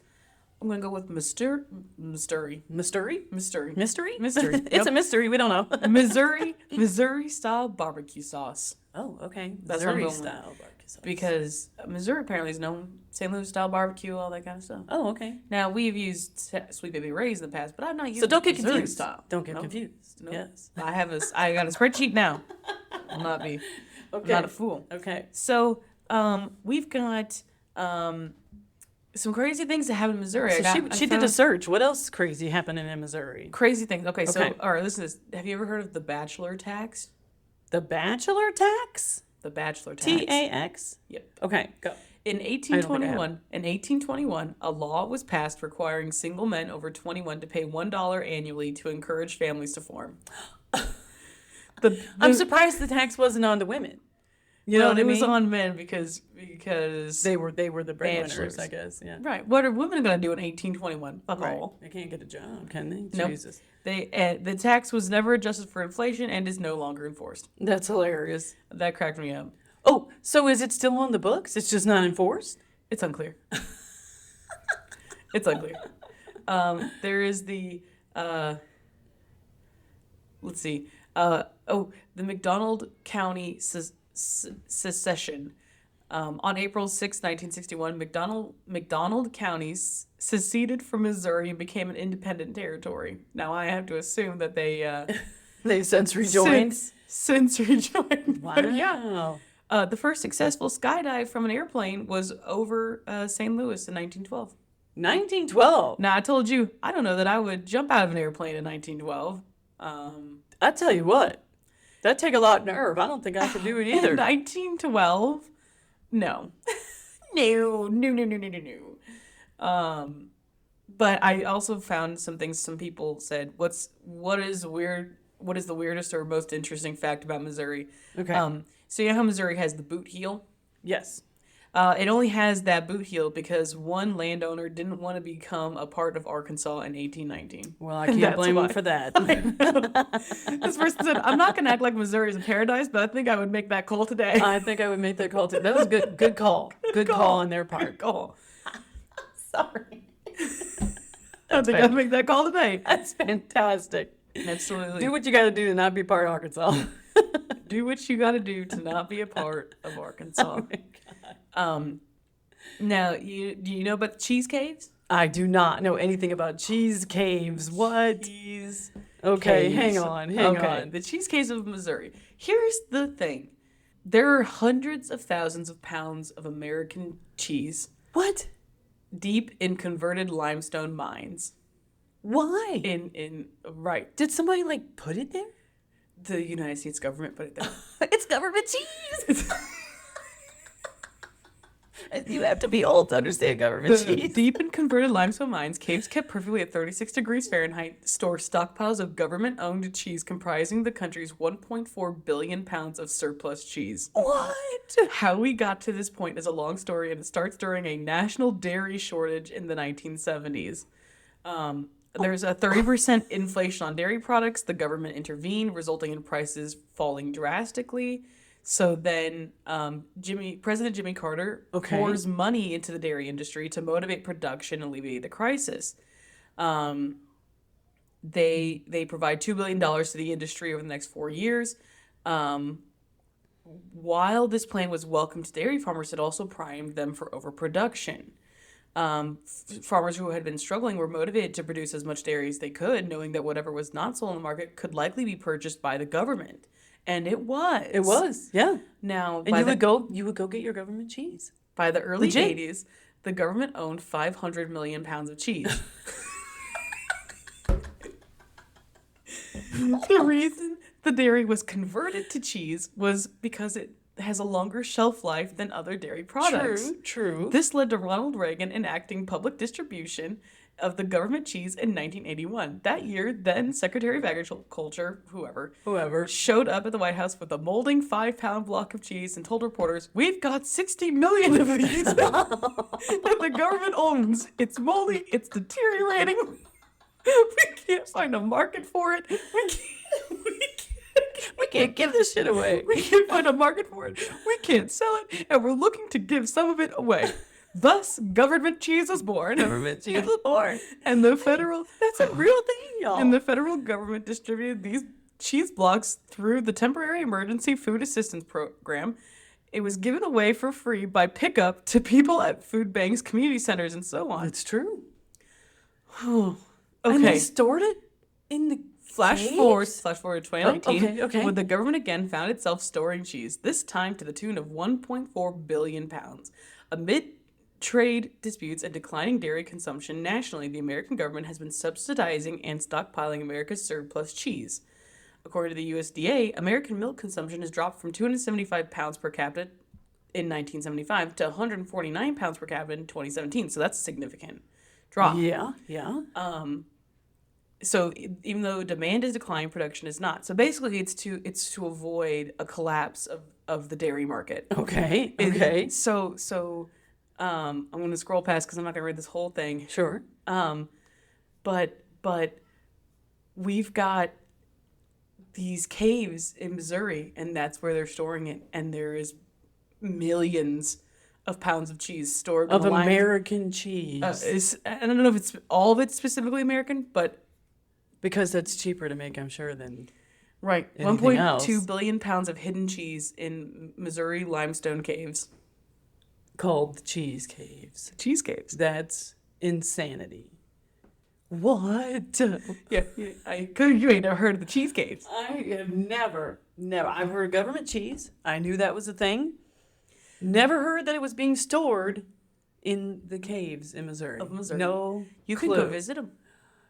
I'm gonna go with mystery. Mystery? Mystery. Mystery? Mystery. It's Yep. a mystery. We don't know. Missouri style barbecue sauce. Oh, okay. That's what I'm Missouri going with. style barbecue sauce. Because Missouri apparently is known St. Louis style barbecue, all that kind of stuff. Oh, okay. Now we've used Sweet Baby Ray's in the past, but I've not used So don't get Missouri confused. style. Don't get No. confused. No. Yes. I got a spreadsheet now. I'll not be. I'm Okay. not a fool. Okay. So we've got some crazy things that happen in Missouri. So I she did a found search. What else crazy happening in Missouri? crazy things. Okay, so Okay. all right, listen to this. Have you ever heard of the bachelor tax? The bachelor tax? The bachelor tax. TAX? Yep. Okay, go. In think I have. 1821, a law was passed requiring single men over 21 to pay $1 annually to encourage families to form. I'm surprised the tax wasn't on the women. You know well, what I it was mean? on men because They were the breadwinners, Bachelors. I guess. Yeah. right. What are women gonna do in 1821? Fuck Right. all. They can't get a job, can they? Nope. Jesus. The tax was never adjusted for inflation and is no longer enforced. That's hilarious. That cracked me up. Oh, so is it still on the books? It's just not enforced? It's unclear. It's unclear. There is the let's see. The McDonald County secession. On April 6, 1961, McDonald County seceded from Missouri and became an independent territory. Now I have to assume that they They've since rejoined. since rejoined. Wow. But yeah. The first successful skydive from an airplane was over St. Louis in 1912. 1912. Now, I told you, I don't know that I would jump out of an airplane in 1912. I tell you what, that'd take a lot of nerve. I don't think I could do it either. 1912? No. No. But I also found some things some people said. What is the weirdest or most interesting fact about Missouri? Okay. So you know how Missouri has the boot heel? Yes. It only has that boot heel because one landowner didn't want to become a part of Arkansas in 1819. Well, I can't That's blame why. him for that. This person said, "I'm not going to act like Missouri is a paradise, but I think I would make that call today." I think I would make that call too. That was good. Good call. Good call on their part. Call. Sorry. I think I'd make that call today. That's fantastic. Absolutely. Do what you got to do to not be part of Arkansas. Do what you got to do to not be a part of Arkansas. Now, do you know about the cheese caves? I do not know anything about cheese caves. What? Cheese. Okay, caves. hang on. The cheese caves of Missouri. Here's the thing: there are hundreds of thousands of pounds of American cheese What? deep in converted limestone mines. Why? In right, Did somebody like put it there? the United States government put it there. It's government cheese. You have to be old to understand government The cheese. deep in converted limestone mines, caves kept perfectly at 36 degrees Fahrenheit store stockpiles of government-owned cheese comprising the country's 1.4 billion pounds of surplus cheese. What? How we got to this point is a long story, and it starts during a national dairy shortage in the 1970s. There's a 30% inflation on dairy products. The government intervened, resulting in prices falling drastically. So then President Jimmy Carter Okay. pours money into the dairy industry to motivate production and alleviate the crisis. They provide $2 billion to the industry over the next 4 years. While this plan was welcome to dairy farmers, it also primed them for overproduction. Farmers who had been struggling were motivated to produce as much dairy as they could, knowing that whatever was not sold in the market could likely be purchased by the government. And it was. It was, yeah. Now, And you would go get your government cheese. by the early Legit. 80s, the government owned 500 million pounds of cheese. The reason the dairy was converted to cheese was because it has a longer shelf life than other dairy products. True. This led to Ronald Reagan enacting public distribution of the government cheese in 1981. That year, then Secretary of Agriculture, Whoever. showed up at the White House with a molding 5-pound block of cheese and told reporters, "We've got 60 million of these that the government owns. It's moldy. It's deteriorating. We can't find a market for it. We can't give this shit away. We can't find a market for it. We can't sell it, and we're looking to give some of it away." Thus, government cheese was born. Government cheese was born. And the federal That's a real thing, y'all. and the federal government distributed these cheese blocks through the Temporary Emergency Food Assistance Program. It was given away for free by pickup to people at food banks, community centers, and so on. It's true. Okay. And they stored it in the Flash forward to 2019, okay. when the government again found itself storing cheese, this time to the tune of 1.4 billion pounds. Amid trade disputes and declining dairy consumption nationally, the American government has been subsidizing and stockpiling America's surplus cheese. According to the USDA, American milk consumption has dropped from 275 pounds per capita in 1975 to 149 pounds per capita in 2017. So that's a significant drop. Yeah. So even though demand is declining, production is not. So basically, it's to avoid a collapse of the dairy market. Okay. So I'm going to scroll past because I'm not going to read this whole thing. Sure. But we've got these caves in Missouri, and that's where they're storing it. And there is millions of pounds of cheese stored Of in the line. American cheese. I don't know if it's all of it's specifically American, but Because that's cheaper to make, I'm sure, than right, anything 1.2 else. billion pounds of hidden cheese in Missouri limestone caves. Called the cheese caves. Cheese caves. That's insanity. What? Yeah, you ain't never heard of the cheese caves. I have never. I've heard government cheese. I knew that was a thing. Never heard that it was being stored in the caves in Missouri. Of Missouri. No, You can go visit them.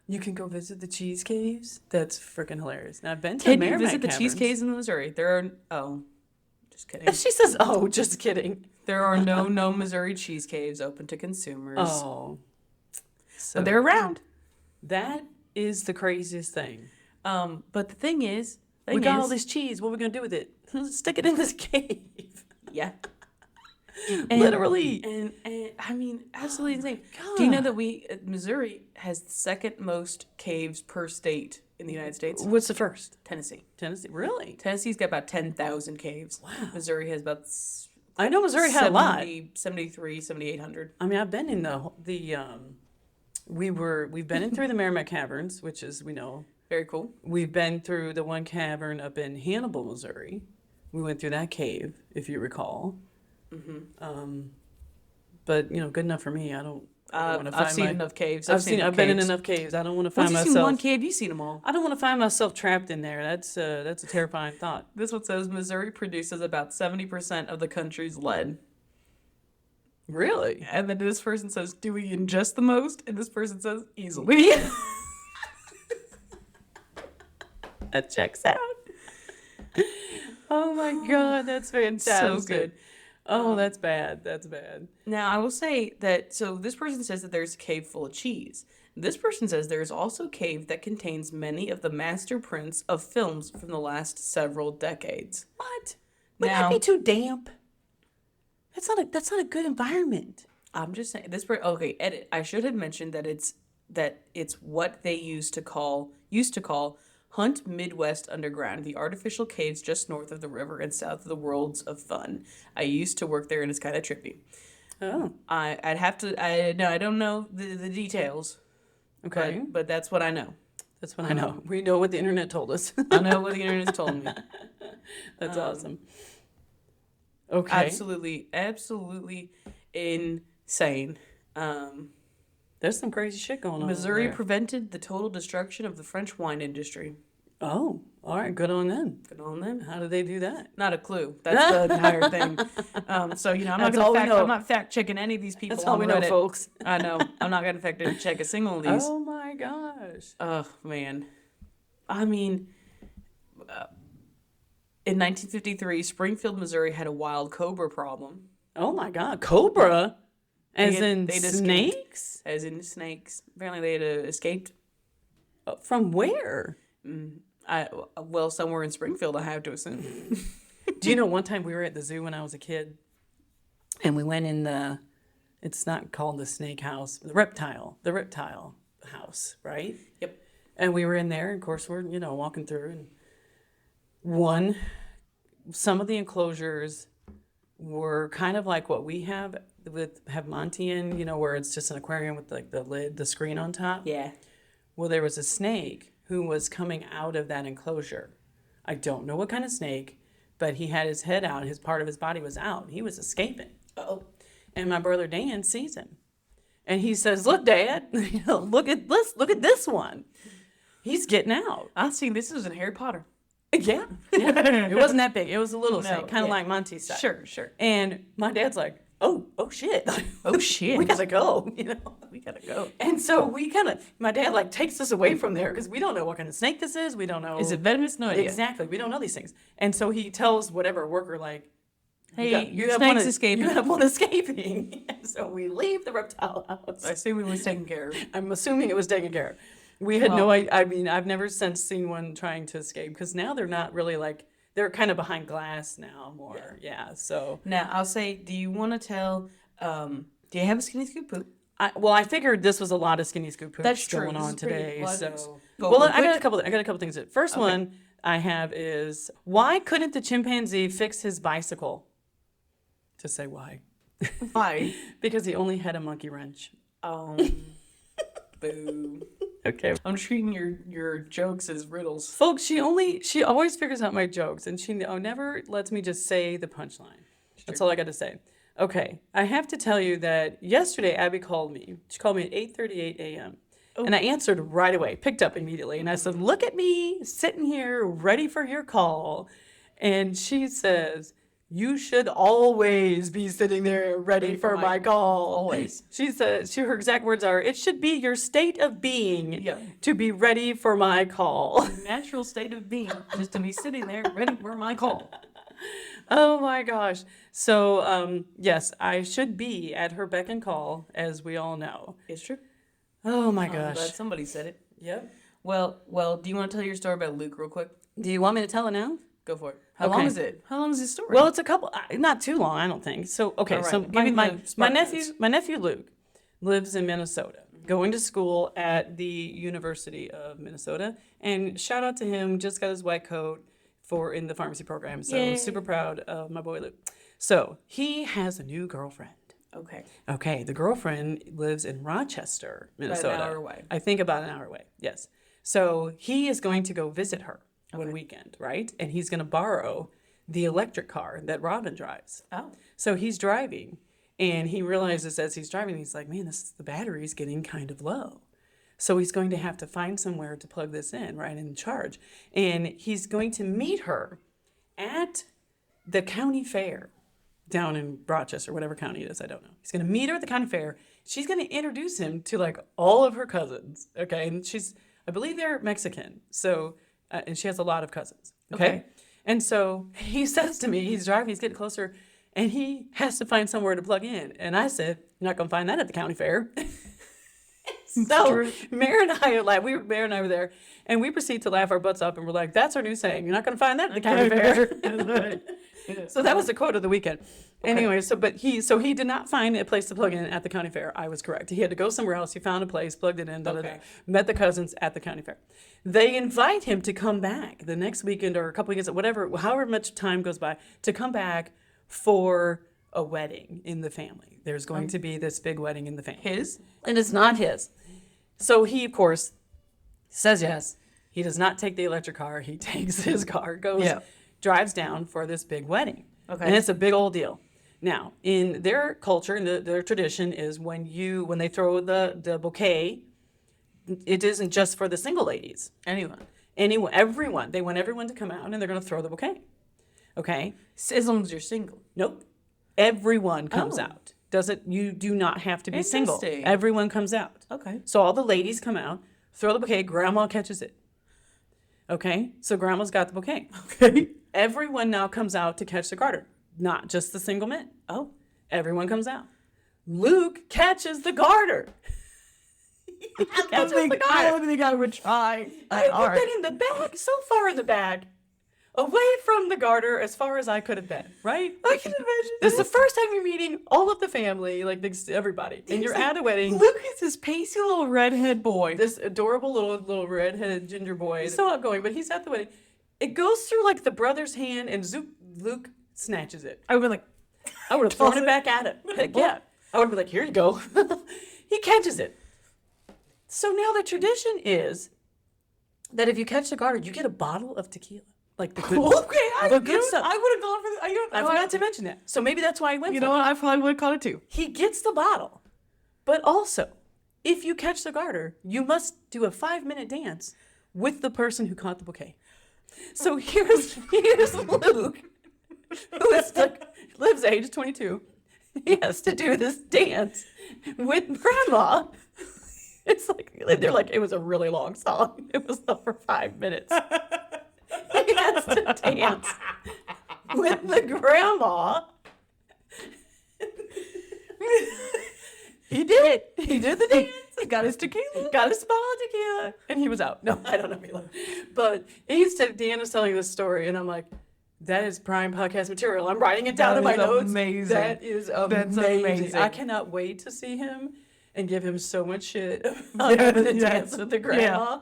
You can go visit the cheese caves. That's freaking hilarious. Now I've been to Can the you Merrimack visit the cheese Caverns. caves in Missouri? There are just kidding. She says, "Oh, just kidding." There are no Missouri cheese caves open to consumers. Oh, so But they're around. that is the craziest thing. But the thing is, We got all this cheese. What are we gonna do with it? Stick it in this cave. yeah. Literally. And I mean, absolutely insane. God. Do you know that Missouri has the second most caves per state in the United States? What's the first? Tennessee. Tennessee. Really? Tennessee's got about 10,000 caves. Wow. Missouri has about I know Missouri had a lot. 7,800. I mean, I've been in we've been in through the Merrimack Caverns, which is, we know. Very cool. We've been through the one cavern up in Hannibal, Missouri. We went through that cave, if you recall. But good enough for me. I don't want to find I've seen enough caves. I've been in caves. enough caves. I don't want to find Once you've myself. seen one cave, you've seen them all. I don't want to find myself trapped in there. That's a terrifying thought. This one says Missouri produces about 70% of the country's lead. Really? And then this person says, "Do we ingest the most?" And this person says, "Easily." That checks out. Oh my God, that's fantastic. So good. Oh, that's bad. That's bad. Now, I will say that, so this person says that there's a cave full of cheese. This person says there is also a cave that contains many of the master prints of films from the last several decades. What? Would Now- that be too damp? That's not a good environment. I'm just saying, okay, edit. I should have mentioned that it's what they used to call Hunt Midwest Underground, the artificial caves just north of the river and south of the Worlds of Fun. I used to work there, and it's kind of trippy. Oh, I don't know the details. okay. But that's what I know. That's what I know. We know what the internet told us. I know what the internet's told me. That's awesome. Okay. Absolutely insane. There's some crazy shit going on. Missouri over there. prevented the total destruction of the French wine industry. Oh, all right. Good on them. Good on them. How did they do that? Not a clue. That's the entire thing. So That's all we know. I'm not fact checking any of these people. That's all on we know, Reddit. folks. I know. I'm not gonna fact check a single of these. Oh my gosh. Oh man. I mean, in 1953, Springfield, Missouri had a wild cobra problem. Oh my God. Cobra. As in they'd escaped. snakes? As in snakes. Apparently they had escaped. From where? Well, somewhere in Springfield, I have to assume. Do you know one time we were at the zoo when I was a kid, and we went in it's not called the snake house, the reptile house, right? Yep. And we were in there, and of course we're, walking through, and some of the enclosures were kind of like what we have Montian, where it's just an aquarium with like the lid, the screen on top. Yeah. Well, there was a snake who was coming out of that enclosure. I don't know what kind of snake, but he had his head out. His part of his body was out. He was escaping. Uh-oh. And my brother Dan sees him. And he says, "Look, Dad, look at this one. He's getting out." I seen this was in Harry Potter. Yeah. It wasn't that big. It was a little snake, kind of yeah. like Monty's size. Sure. And my dad's like, oh shit. Oh, shit. We gotta go, We gotta go. And so my dad like takes us away from there because we don't know what kind of snake this is. We don't know. Is it venomous? No idea. Exactly. We don't know these things. And so he tells whatever worker, like, Hey, your have snake's one, escaping. You have one escaping. And so we leave the reptile house. I assume it was taken care of. I'm assuming it was taken care of. We had no idea. I mean, I've never since seen one trying to escape because now they're not really like, they're kind of behind glass now more. Yeah. So Now, I'll say, do you want to tell, do you have a skinny scoop poop? I figured this was a lot of skinny scoop That's hoops true. going This on is pretty today. pleasant. So, Go well, real I got quick. a couple things. First one I have is, why couldn't the chimpanzee fix his bicycle? To say why? Why? Because he only had a monkey wrench. Boo. Okay. I'm treating your jokes as riddles. Folks, she always figures out my jokes, and she never lets me just say the punchline. That's all I got to say. Okay, I have to tell you that yesterday Abby called me. She called me at 8:38 a.m. And I answered right away, picked up immediately, and I said, "Look at me sitting here her ready for your call." And she says, "You should always be sitting there ready for my call." Always. She says, her exact words are, "It should be your state of being Yeah. to be ready for my call." Natural state of being, just to be sitting there ready for my call. Oh my gosh. So, yes, I should be at her beck and call, as we all know. It's true. Oh my I'm gosh. glad somebody said it. Yep. Well, do you want to tell your story about Luke real quick? Do you want me to tell it now? Go for it. How Okay. long is it? How long is this story? Well, it's a couple, not too long, I don't think. So, okay, All right. so Give me my the spark nephew Luke lives in Minnesota, going to school at the University of Minnesota. And shout out to him, just got his white coat in the pharmacy program. So Yay. super proud of my boy Luke. So he has a new girlfriend. okay. Okay, the girlfriend lives in Rochester, Minnesota. hour away. I think about an hour away, yes. So he is going to go visit her one weekend, right? And he's going to borrow the electric car that Robin drives. Oh. So he's driving, and he realizes as he's driving, he's like, man, the battery's getting kind of low. So he's going to have to find somewhere to plug this in, right, and charge. And he's going to meet her at the county fair down in Rochester, whatever county it is, I don't know. He's going to meet her at the county fair. She's going to introduce him to like all of her cousins, okay? And I believe they're Mexican, so, and she has a lot of cousins, okay? And so he says to me, he's driving, he's getting closer, and he has to find somewhere to plug in. And I said, "You're not going to find that at the county fair." So Mary and I were there, and we proceed to laugh our butts up, and we're like, "That's our new saying. You're not going to find that at the county fair." So that was the quote of the weekend. Anyway, so he did not find a place to plug in at the county fair. I was correct. He had to go somewhere else. He found a place, plugged it in, met the cousins at the county fair. They invite him to come back the next weekend or a couple weekends, however much time goes by, to come back for a wedding in the family. There's going to be this big wedding in the family. His? And it's not his. So he, of course, says yes. He does not take the electric car. He takes his car, drives down for this big wedding. Okay. And it's a big old deal. Now, in their culture and their tradition is when they throw the bouquet, it isn't just for the single ladies. Anyone. Everyone. They want everyone to come out and they're going to throw the bouquet. Okay? As long as you're single. Nope. Everyone comes Oh. out. You do not have to be single. Interesting. Everyone comes out. Okay. So all the ladies come out, throw the bouquet, grandma catches it. Okay? So grandma's got the bouquet. Okay. Everyone now comes out to catch the garter, not just the single men. Oh. Everyone comes out. Luke catches the garter. He catches the I garter. don't think I would try. I put that in the bag, so far in the bag, away from the garter as far as I could have been, right? I can imagine. This is the first time you're meeting all of the family, like everybody, and you're at a wedding. Luke is this pasty little redhead boy. This adorable little redheaded ginger boy. He's so outgoing, but he's at the wedding. It goes through like the brother's hand, and Luke snatches it. I would be like, I would have thrown it back at him. Like, yeah, I would be like, here you go. He catches it. So now the tradition is that if you catch the garter, you get a bottle of tequila, like the good, the good stuff. I would have gone for the. I forgot to mention that. So maybe that's why I went. You for know it. what? I probably would have caught it too. He gets the bottle, but also, if you catch the garter, you must do a 5-minute dance with the person who caught the bouquet. So here's Luke, who is lives age 22. He has to do this dance with grandma. It's like they're like it was a really long song. It was over 5 minutes. He has to dance with the grandma. He did it. He did the dance. He got his tequila. Got his bottle of tequila, and he was out. No, I don't know Mila. But Deanna's telling this story, and I'm like, that is prime podcast material. I'm writing it down That in my is notes. amazing. That is amazing. That's amazing. I cannot wait to see him and give him so much shit about having to dance with the grandma.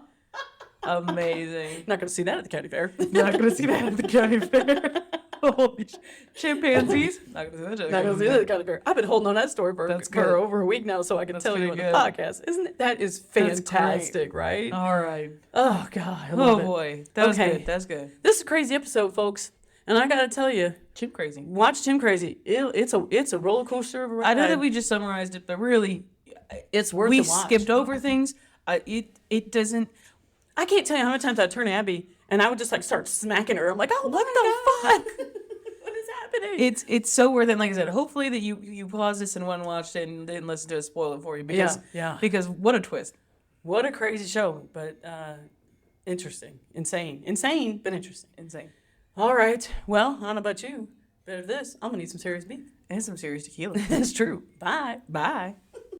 Amazing. Not going to see that at the county fair. Not gonna see that at the county fair. Holy chimpanzees. Not gonna see that. Not going to see that at the county fair. I've been holding on that story That's for good. over a week now, so I can tell you on pretty the good. podcast. Isn't it? That is That's great. fantastic, right? All right. Oh God, I love Oh it. boy, that was Okay. good. That's good. This is a crazy episode, folks. And I gotta tell you, Chimp crazy. watch Tim Crazy. It's a roller coaster of a ride. I know that we just summarized it, but really, it's worth we the watch. skipped over things. It doesn't. I can't tell you how many times I'd turn to Abby and I would just like start smacking her. I'm like, oh, what the fuck? What is happening? It's so worth it. Like I said, hopefully that you pause this and one watched it and didn't listen to us spoil it for you because Yeah. because what a twist. What a crazy show, but interesting, insane, but interesting. Insane. All right. Well, I don't know about you, but after this, I'm gonna need some serious beef. And some serious tequila. It's true. Bye. Bye.